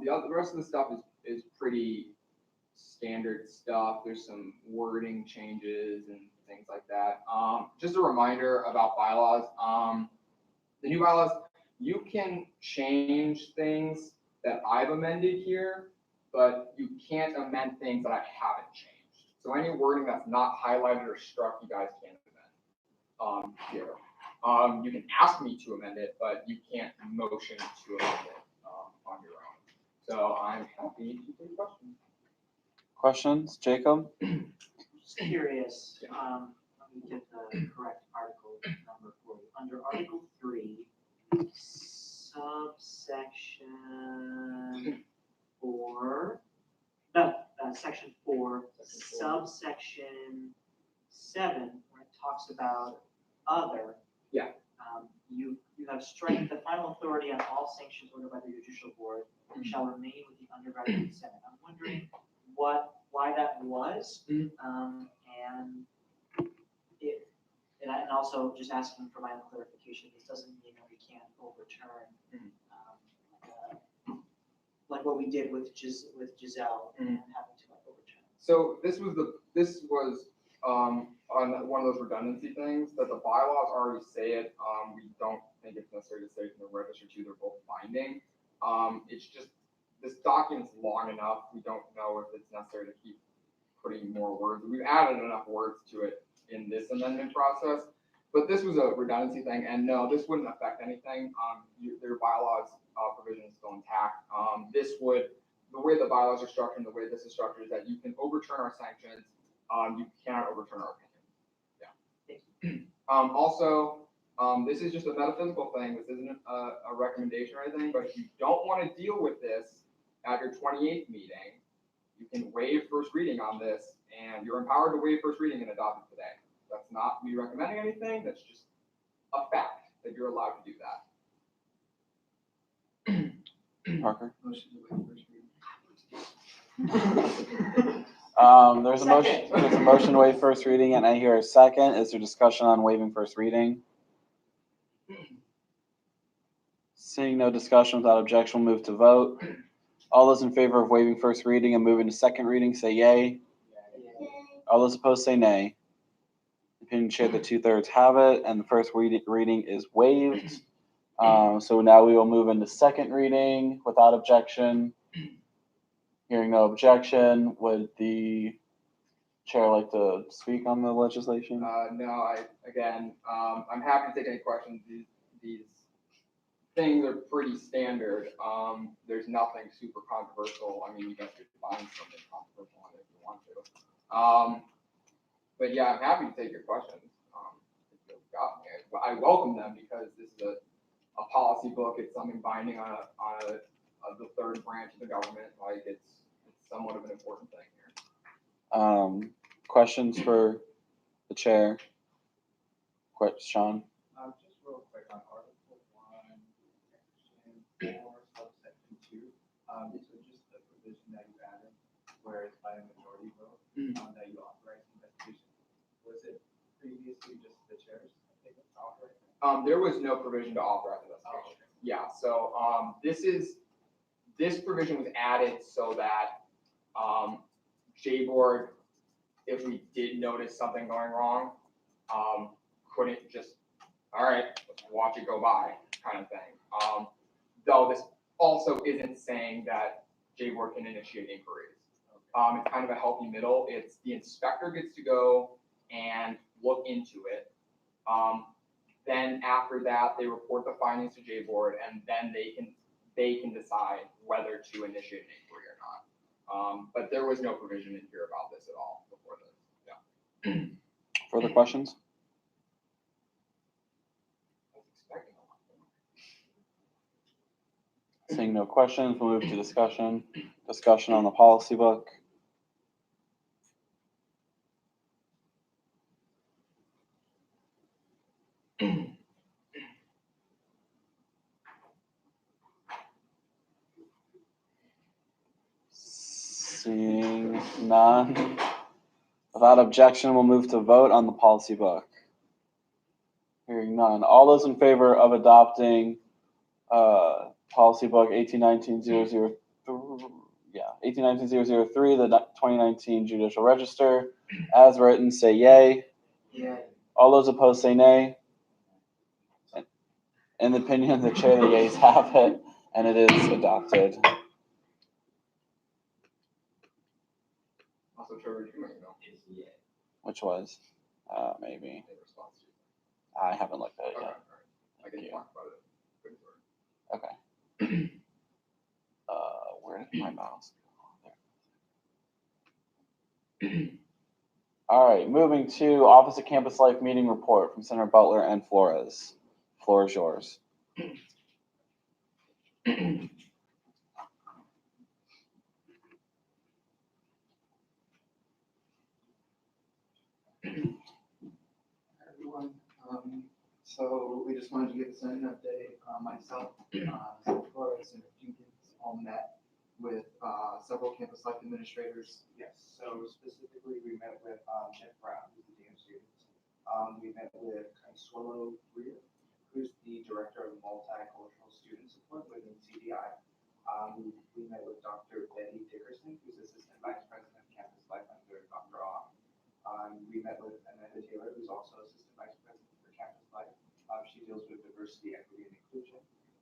The rest of the stuff is pretty standard stuff. There's some wording changes and things like that. Just a reminder about bylaws. The new bylaws, you can change things that I've amended here, but you can't amend things that I haven't changed. So any wording that's not highlighted or struck, you guys can't amend here. You can ask me to amend it, but you can't motion to amend it on your own. So I'm happy to take questions. Questions, Jacob? Just curious, let me get the correct article number for you. Under Article 3, subsection 4, Section 4, subsection 7, where it talks about other. Yeah. You have struck the final authority on all sanctions ordered by the judicial board shall remain with the undergraduate senate. I'm wondering why that was, and also just asking for my own clarification. This doesn't mean that we can't overturn, like what we did with Giselle and having to overturn. So this was on one of those redundancy things that the bylaws already say it. We don't think it's necessary to say it in the register too. They're both binding. It's just this document's long enough. We don't know if it's necessary to keep putting more words. We've added enough words to it in this amendment process, but this was a redundancy thing, and no, this wouldn't affect anything. Their bylaws provision is still intact. The way the bylaws are structured and the way this is structured is that you can overturn our sanctions. You cannot overturn our opinion. Also, this is just a metaphysical thing. This isn't a recommendation or anything, but if you don't want to deal with this at your 28th meeting, you can waive first reading on this, and you're empowered to waive first reading and adopt it today. That's not me recommending anything. That's just a fact that you're allowed to do that. Parker? Motion to waive first reading. There's a motion to waive first reading, and I hear a second. Is there discussion on waiving first reading? Seeing no discussion without objection, we'll move to vote. All those in favor of waiving first reading and moving to second reading, say yay. All those opposed, say nay. Opinion chair, the 2/3 have it, and the first reading is waived. So now we will move into second reading without objection. Hearing no objection, would the chair like to speak on the legislation? No, I'm happy to take any questions. These things are pretty standard. There's nothing super controversial. I mean, you guys could find something controversial on it if you want to. But yeah, I'm happy to take your questions. If you've got me. I welcome them because this is a policy book. It's something binding on the third branch of the government. Like it's somewhat of an important thing here. Questions for the chair? Sean? Just real quick on Article 1, Section 4, subsection 2. This was just the provision that you added, where it's by a majority vote that you authorize investigation. Was it previously just the chairs that authorized it? There was no provision to authorize investigation. Oh, okay. Yeah, so this provision was added so that J-board, if we did notice something going wrong, couldn't just, all right, let's watch it go by kind of thing. Though this also isn't saying that J-board can initiate inquiries. It's kind of a healthy middle. It's the inspector gets to go and look into it. Then after that, they report the findings to J-board, and then they they can decide whether to initiate an inquiry or not. But there was no provision in here about this at all before this. Yeah. Further questions? I was expecting a lot more. Seeing no questions, we'll move to discussion. Discussion on the policy book. Seeing none. Without objection, we'll move to vote on the policy book. Hearing none. All those in favor of adopting policy book 1819-003, 1819-003, the 2019 Judicial Register, as written, say yay. Yay. All those opposed say nay. In the opinion of the chair, the yeas have it, and it is adopted. Also, Trevor, you might know Which was maybe. in response to. I haven't looked at it Okay, all yet. right. I can you. talk about it. Good story. Okay. Where did my mouse go? There. All right, moving to Office of Campus Life meeting report from Senator Butler and Flores. Floor is yours. Everyone, so we just wanted to give a Senate update. Myself, Senator Flores, and Jenkins all met with several campus life administrators. Yes, so specifically, we met with Jeff Brown, who's the dean of students. We met with Consuelo Greer, who's the director of multicultural student support within CDI. We met with Dr. Betty Dickerson, who's assistant vice president of campus life under Dr. Ong. We met with Amanda Taylor, who's also assistant vice president for campus life. She deals with diversity, equity, and inclusion.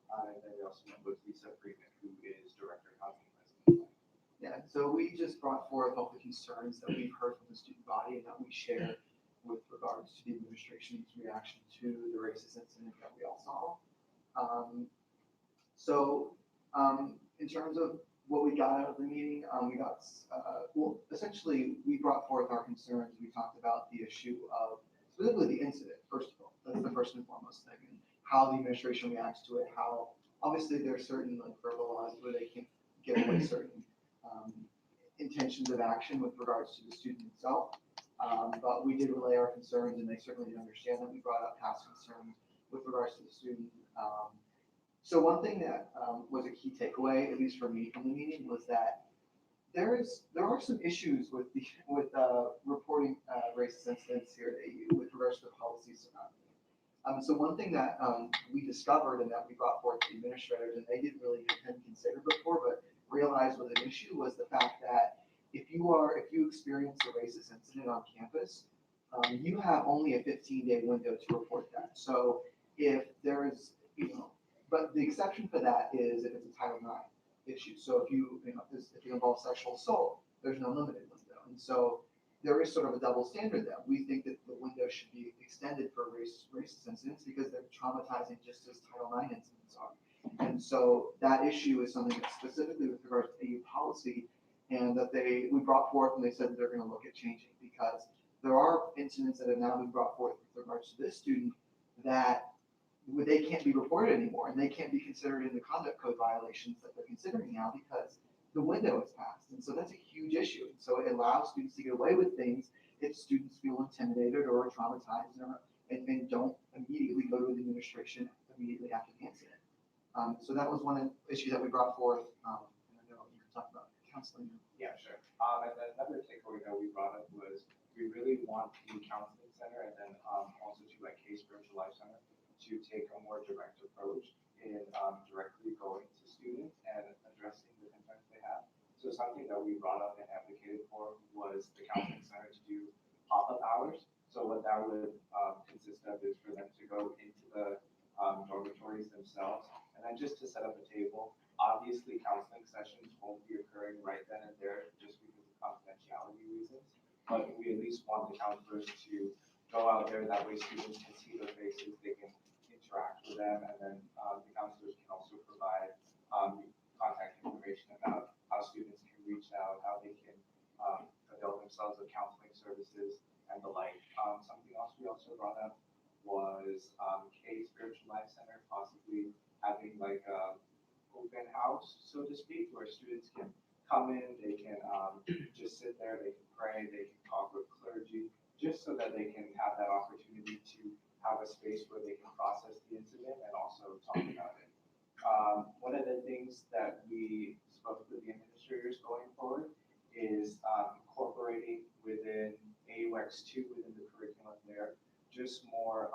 And then we also met with Lisa Freeman, who is director of housing and residence life. Yeah, so we just brought forth all the concerns that we've heard from the student body and that we share with regards to the administration's reaction to the racist incident that we all saw. In terms of what we got out of the meeting, we got, well, essentially, we brought forth our concerns. We talked about the issue of specifically the incident, first of all. That's the first and foremost thing, and how the administration reacts to it, how obviously there are certain like verbal laws where they can give away certain intentions of action with regards to the student itself. But we did relay our concerns, and they certainly did understand that we brought up past concerns with regards to the student. So one thing that was a key takeaway, at least for me from the meeting, was that there are some issues with reporting racist incidents here at AU with regards to the policies surrounding it. So one thing that we discovered and that we brought forth to the administrators, and they didn't really consider before, but realized was an issue, was the fact that if you experience a racist incident on campus, you have only a 15-day window to report that. So if there is, but the exception for that is if it's a Title IX issue. So if it involves sexual assault, there's no limited window. And so there is sort of a double standard there. We think that the window should be extended for racist incidents because they're traumatizing just as Title IX incidents are. And so that issue is something that specifically with regards to AU policy, and that we brought forth, and they said that they're going to look at changing, because there are incidents that have now been brought forth with regards to this student that they can't be reported anymore, and they can't be considered in the conduct code violations that they're considering now because the window has passed. And so that's a huge issue. And so it allows students to get away with things if students feel intimidated or traumatized and don't immediately go to the administration immediately after the incident. So that was one issue that we brought forth. And I know you can talk about counseling. Yeah, sure. And then another takeaway that we brought up was we really want the counseling center and then also to like K Spiritual Life Center to take a more direct approach in directly going to students and addressing the concerns they have. So something that we brought up and advocated for was the counseling center to do pop-up hours. So what that would consist of is for them to go into the dormitories themselves and then just to set up a table. Obviously, counseling sessions won't be occurring right then and there just because of confidentiality reasons, but we at least want the counselors to go out there. That way students can see their faces, they can interact with them, and then the counselors can also provide house, so to speak, where students can come in, they can just sit there, they can pray, they can talk with clergy, just so that they can have that opportunity to have a space where they can process the incident and also talk about it. One of the things that we spoke with the administrators going forward is incorporating within AUX 2 within the curriculum there, just more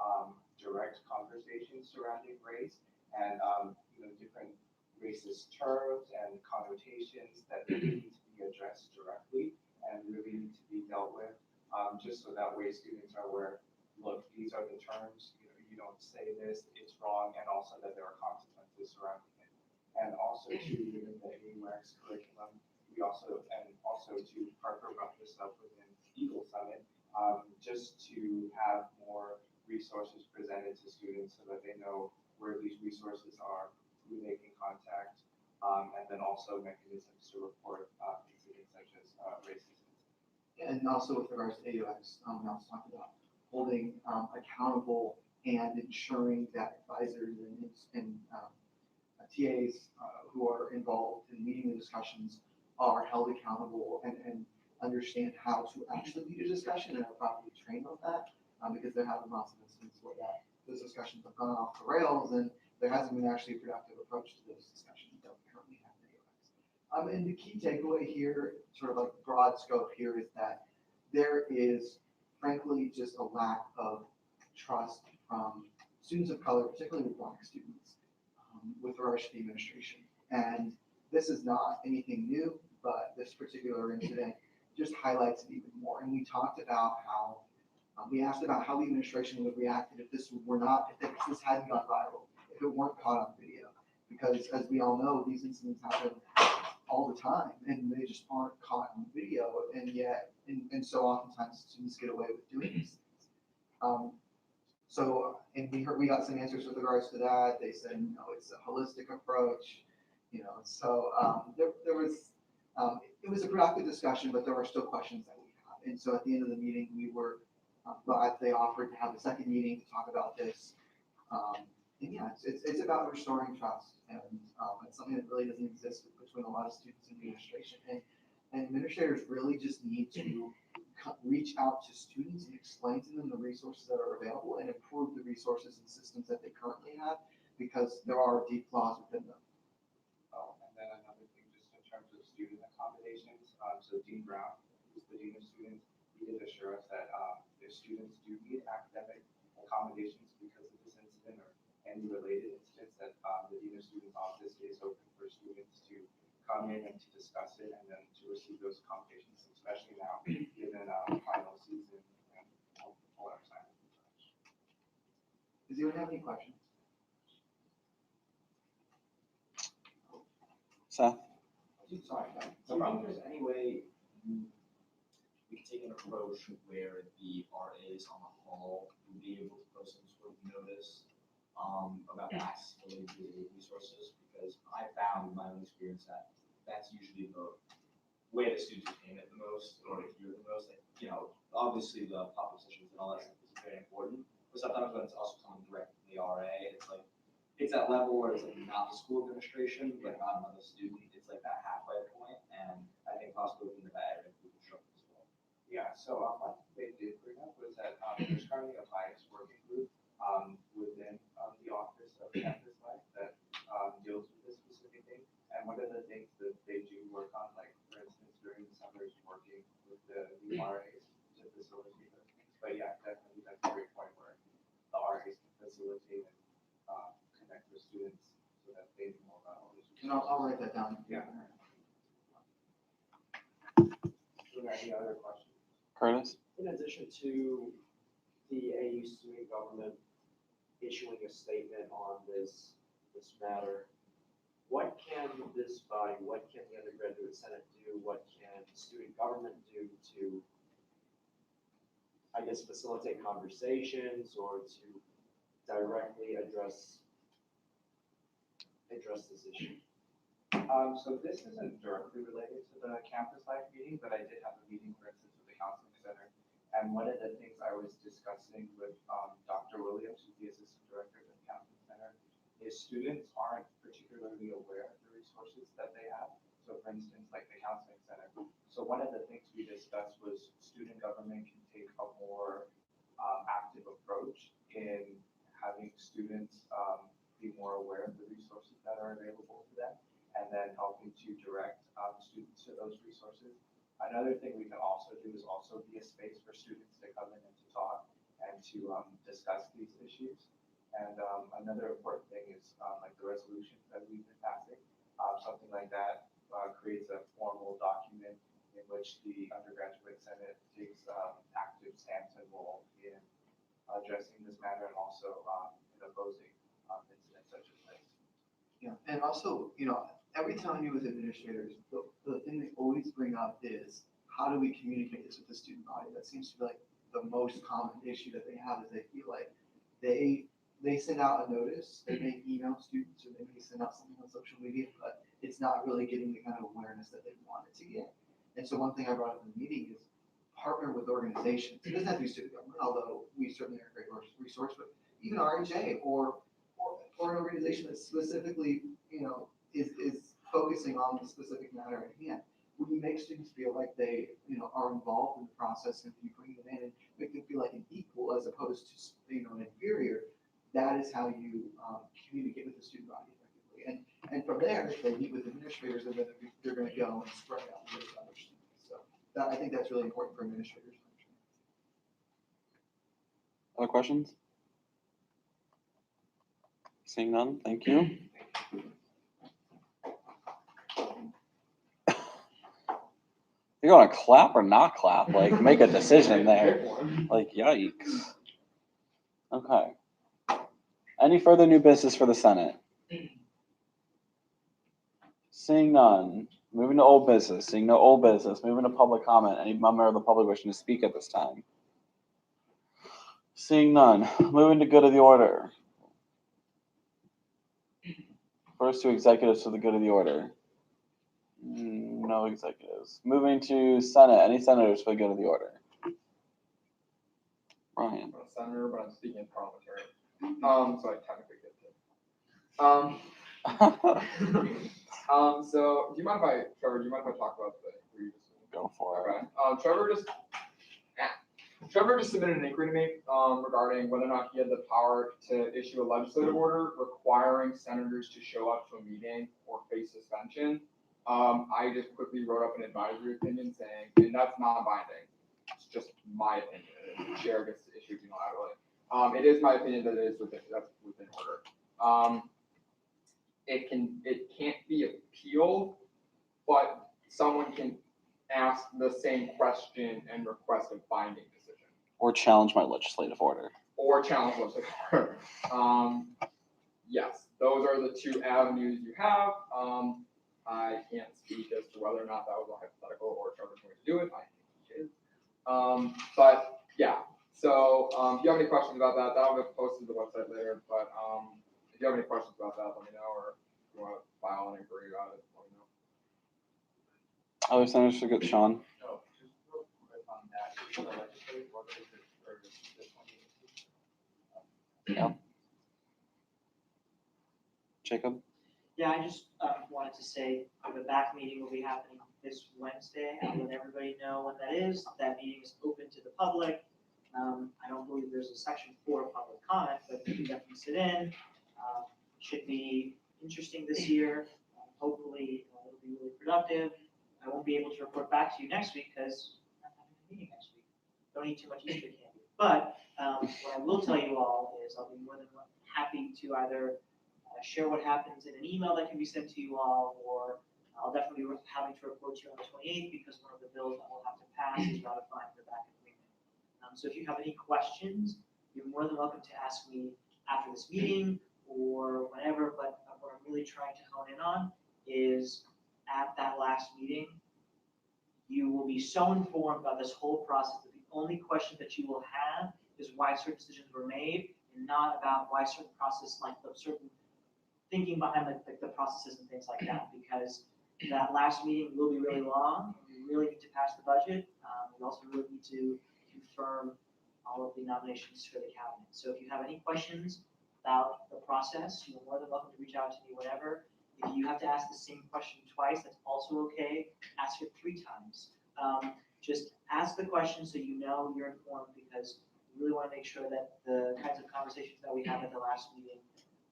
direct conversations surrounding race and different racist terms and connotations that really need to be addressed directly and really need to be dealt with, just so that way students are aware, look, these are the terms, you don't say this, it's wrong, and also that there are consequences surrounding it. And also too, within the AUX curriculum, we also to Parker brought this up within Eagle Summit, just to have more resources presented to students so that they know where these resources are, who they can contact, and then also mechanisms to report incidents such as racism. And also with regards to AUX, we also talked about holding accountable and ensuring that advisors and TAs who are involved in leading the discussions are held accountable and understand how to actually lead a discussion and are properly trained on that, because there have been lots of instances where those discussions have gone off the rails and there hasn't been actually a productive approach to those discussions that we currently have in AUX. And the key takeaway here, sort of like broad scope here, is that there is frankly just a lack of trust from students of color, particularly with Black students, with regards to the administration. And this is not anything new, but this particular incident just highlights it even more. And we talked about how, we asked about how the administration would have reacted if this hadn't gone viral, if it weren't caught on video. Because as we all know, these incidents happen all the time and they just aren't caught on video. And yet, and so oftentimes students get away with doing these things. And we got some answers with regards to that. They said, it's a holistic approach, there was, it was a productive discussion, but there are still questions that we have. And so at the end of the meeting, we were glad they offered to have a second meeting to talk about this. And yeah, it's about restoring trust, and it's something that really doesn't exist between a lot of students and administration. And administrators really just need to reach out to students and explain to them the resources that are available and improve the resources and systems that they currently have, because there are deep flaws within them. And then another thing, just in terms of student accommodations, so Dean Brown, who's the Dean of Students, he did assure us that if students do need academic accommodations because of this incident or any related incidents, that the Dean of Students office is open for students to come in and to discuss it and then to receive those accommodations, especially now given final season and all our assignments. Does anyone have any questions? Seth? Sorry, do you think there's any way we could take an approach where the RAs on the hall would be able to post some sort of notice about accessibility to the resources? Because I found in my own experience that that's usually the way that students retain it the most or hear it the most. Obviously the public sessions and all that stuff is very important, but sometimes when it's also coming directly from the RA, it's that level where it's not the school administration, but not another student. It's like that halfway point, and I think possibly within the area we can show as well. Yeah, so one thing they did bring up was that there's currently a bias working group within the office of campus life that deals with this specific thing. And one of the things that they do work on, like for instance during the summers, working with the RAs to facilitate those things. But yeah, definitely that's a great point where the RAs can facilitate and connect with students so that they know more about all this. And I'll write that down. Yeah. So any other questions? Curtis? In addition to the AU student government issuing a statement on this matter, what can this body, what can the Undergraduate Senate do, what can student government do to, I guess, facilitate conversations or to directly address this issue? So this isn't directly related to the campus life meeting, but I did have a meeting, for instance, with the counseling center. And one of the things I was discussing with Dr. Williams, who's the assistant director of the counseling center, is students aren't particularly aware of the resources that they have. So for instance, like the counseling center. So one of the things we discussed was student government can take a more active approach in having students be more aware of the resources that are available to them, and then helping to direct students to those resources. Another thing we can also do is also be a space for students to come in and to talk and to discuss these issues. And another important thing is like the resolutions that we've been passing. Something like that creates a formal document in which the undergraduate senate takes active stance and role in addressing this matter and also in opposing incidents such as this. Yeah, and also, every time I meet with administrators, the thing they always bring up is, how do we communicate this with the student body? That seems to be like the most common issue that they have, is they feel like they send out a notice, they may email students, or they may send out something on social media, but it's not really getting the kind of awareness that they want it to get. And so one thing I brought up in the meeting is partner with organizations. It doesn't have to be student government, although we certainly are a great resource, but even RNJ or an organization that specifically, is focusing on the specific matter at hand. When you make students feel like they, are involved in the process, and you bring them in and make them feel like an equal as opposed to, an inferior, that is how you communicate with the student body effectively. And from there, if they meet with administrators, they're going to go and spread out the other students. So I think that's really important for administrators to understand. Other questions? Seeing none, thank you. You're gonna clap or not clap? Like, make a decision there. Like, yikes. Okay. Any further new business for the Senate? Seeing none, moving to old business. Seeing no old business, moving to public comment. Any member of the public wishing to speak at this time? Seeing none, moving to good of the order. First two executives for the good of the order. No executives. Moving to Senate. Any senators for the good of the order? Ryan. I'm a senator, but I'm speaking parliamentary. So I technically get to. So do you mind if I talk about the inquiry? Go for it. Okay. Trevor just submitted an inquiry to me regarding whether or not he had the power to issue a legislative order requiring senators to show up to a meeting or face suspension. I just quickly wrote up an advisory opinion saying, and that's non-binding. It's just my opinion. The chair gets to issue unilaterally. It is my opinion that that's within order. It can't be appealed, but someone can ask the same question and request a binding decision. Or challenge my legislative order. Or challenge legislative order. Yes, those are the two avenues you have. I can't speak as to whether or not that was a hypothetical or Trevor's going to do it. I think he is. But yeah, so if you have any questions about that, that'll get posted to the website later. But if you have any questions about that, let me know, or if you want to file an inquiry about it, let me know. Other senators forget Sean. No, just real quick on that. The legislative order is for this 2018. Yeah. Jacob? Yeah, I just wanted to say the back meeting will be happening this Wednesday. I'll let everybody know when that is. That meeting is open to the public. I don't believe there's a section for public comment, but you can definitely sit in. Should be interesting this year. Hopefully it'll be really productive. I won't be able to report back to you next week because I'm not having a meeting next week. Don't eat too much Easter candy. But what I will tell you all is I'll be more than happy to either share what happens in an email that can be sent to you all, or I'll definitely be having to report to you on the 28th because one of the bills that we'll have to pass is ratifying the back agreement. So if you have any questions, you're more than welcome to ask me after this meeting or whenever, but what I'm really trying to hone in on is at that last meeting, you will be so informed about this whole process that the only question that you will have is why certain decisions were made, and not about why certain process, like the certain thinking behind the processes and things like that, because that last meeting will be really long. We really need to pass the budget. We also really need to confirm all of the nominations for the cabinet. So if you have any questions about the process, you're more than welcome to reach out to me whenever. If you have to ask the same question twice, that's also okay. Ask it 3 times. Just ask the question so you know you're informed, because we really want to make sure that the kinds of conversations that we have at the last meeting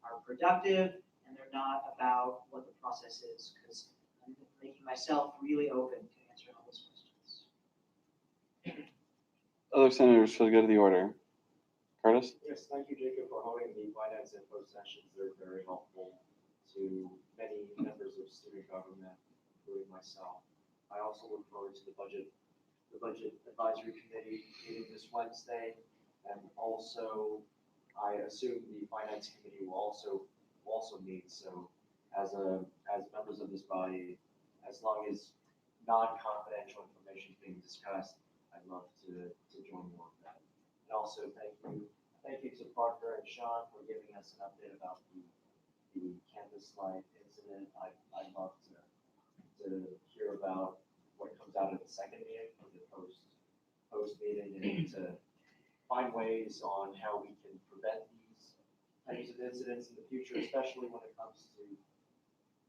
are productive and they're not about what the process is, because I'm making myself really open to answering all those questions. Other senators for the good of the order. Curtis? Yes, thank you, Jacob, for holding the finance info sessions. They're very helpful to many members of student government, including myself. I also look forward to the budget advisory committee meeting this Wednesday. And also, I assume the finance committee will also meet. So as members of this body, as long as non-confidential information is being discussed, I'd love to join you on that. And also, thank you to Parker and Sean for giving us an update about the campus slide incident. I'd love to hear about what comes out of the second meeting, or the post meeting, and to find ways on how we can prevent these types of incidents in the future, especially when it comes to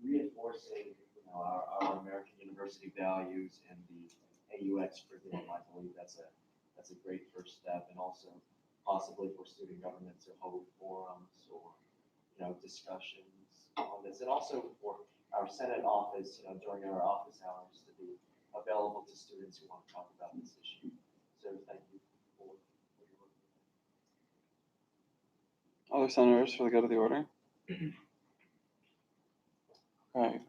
reinforcing, our American university values and the AUX curriculum. I believe that's a great first step, and also possibly for student government to hold forums or discussions on this, and also for our Senate office, during our office hours, to be available to students who want to talk about this issue. So thank you for your work. Other senators for the good of the order? Okay.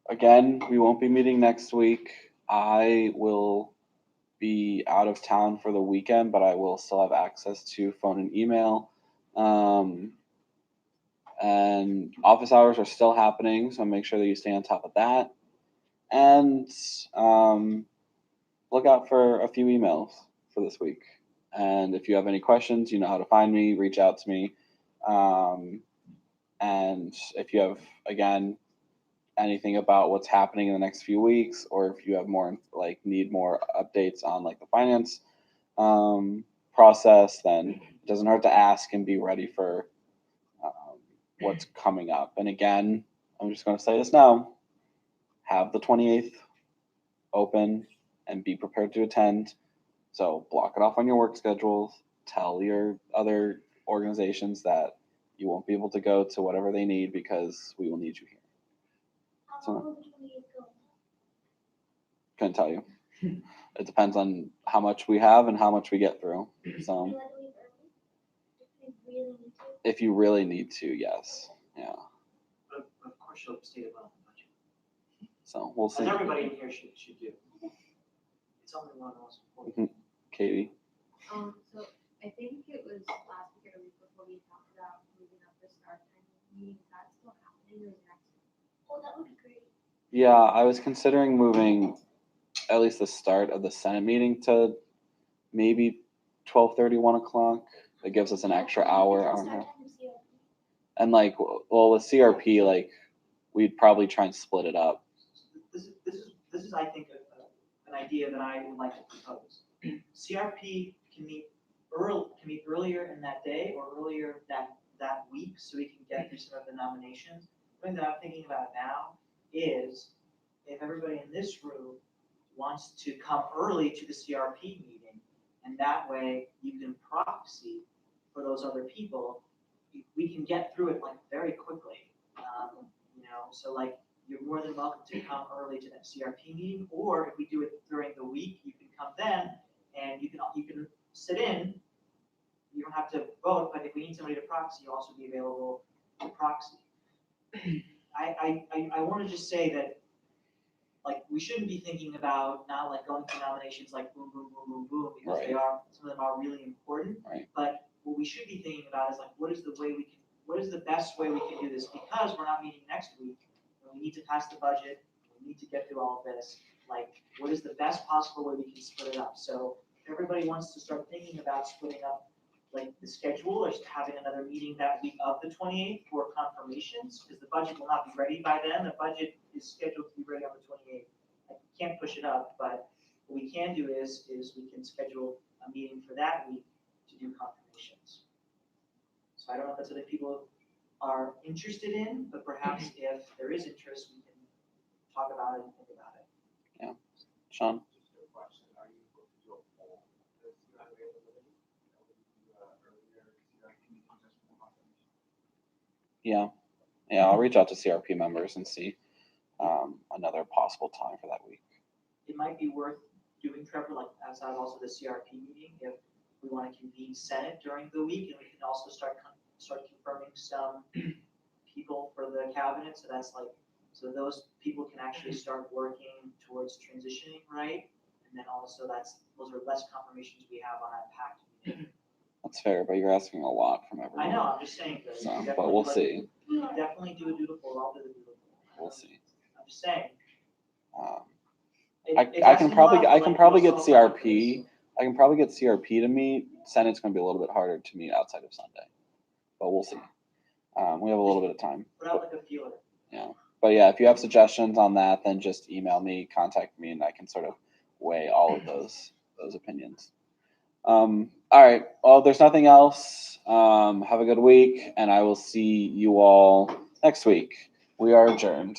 Again, we won't be meeting next week. I will be out of town for the weekend, but I will still have access to phone and email. And office hours are still happening, so make sure that you stay on top of that. And look out for a few emails for this week. And if you have any questions, you know how to find me, reach out to me. And if you have, again, anything about what's happening in the next few weeks, or if you have more, need more updates on the finance process, then it doesn't hurt to ask and be ready for what's coming up. And again, I'm just going to say this now, have the 28th open and be prepared to attend. So block it off on your work schedules. Tell your other organizations that you won't be able to go to whatever they need, because we will need you here. How long will the 28th go? Couldn't tell you. It depends on how much we have and how much we get through. So Would you like to leave early? If you really need to? if you really need to, yes. Yeah. But of course, you'll stay above the budget, So we'll as see. everybody in here should do. It's only one of the most important. Katie. So I think it was last week or the week before we talked about moving up the start time of the meeting. Is that still happening, or is next week? Oh, that would be great. Yeah, I was considering moving at least the start of the Senate meeting to maybe 12:30, 1 o'clock. It gives us an extra hour, hour and a half. And with CRP, we'd probably try and split it up. This is I think an idea that I would like to propose. CRP can meet earlier in that day or earlier that week, so we can get through some of the nominations. The thing that I'm thinking about now is, if everybody in this room wants to come early to the CRP meeting, and that way you can proxy for those other people, we can get through it very quickly. So you're more than welcome to come early to that CRP meeting, or if we do it during the week, you can come then, and you can sit in. You don't have to vote, but if we need somebody to proxy, you'll also be available to proxy. I want to just say that we shouldn't be thinking about not going through nominations boom, boom, boom, boom, boom, because Right. some of them are really important. Right. But what we should be thinking about is what is the best way we can do this? Because we're not meeting next week, and we need to pass the budget, we need to get through all of this. What is the best possible way we can split it up? So if everybody wants to start thinking about splitting up the schedule, or having another meeting that week of the 28th for confirmations, because the budget will not be ready by then. The budget is scheduled to be ready on the 28th. I can't push it up, but what we can do is we can schedule a meeting for that week to do confirmations. So I don't know if that's other people are interested in, but perhaps if there is interest, we can talk about it and think about it. Sean? Just a question, are you able to do a poll? Does you have availability? Earlier, CRP meeting just for confirmation? Yeah, I'll reach out to CRP members and see another possible time for that week. It might be worth doing, Trevor, like outside also the CRP meeting, if we want to convene Senate during the week, and we can also start confirming some people for the cabinet, so that's like, so those people can actually start working towards transitioning, right? And then also those are less confirmations we have on that pact meeting. That's fair, but you're asking a lot from everyone. I know, I'm just saying, that So, you but definitely we'll like- see. you definitely do a doodle poll, I'll do the doodle poll. We'll see. I'm just saying. I can asking probably a lot, I but, can like, probably you get also have CRP. I can probably get CRP to meet. Senate's going to be a little bit harder to meet outside of Sunday, but we'll see. We have a little bit of time. Put out like a feeler. But yeah, if you have suggestions on that, then just email me, contact me, and I can sort of weigh all of those opinions. All right. Well, if there's nothing else, have a good week, and I will see you all next week. We are adjourned.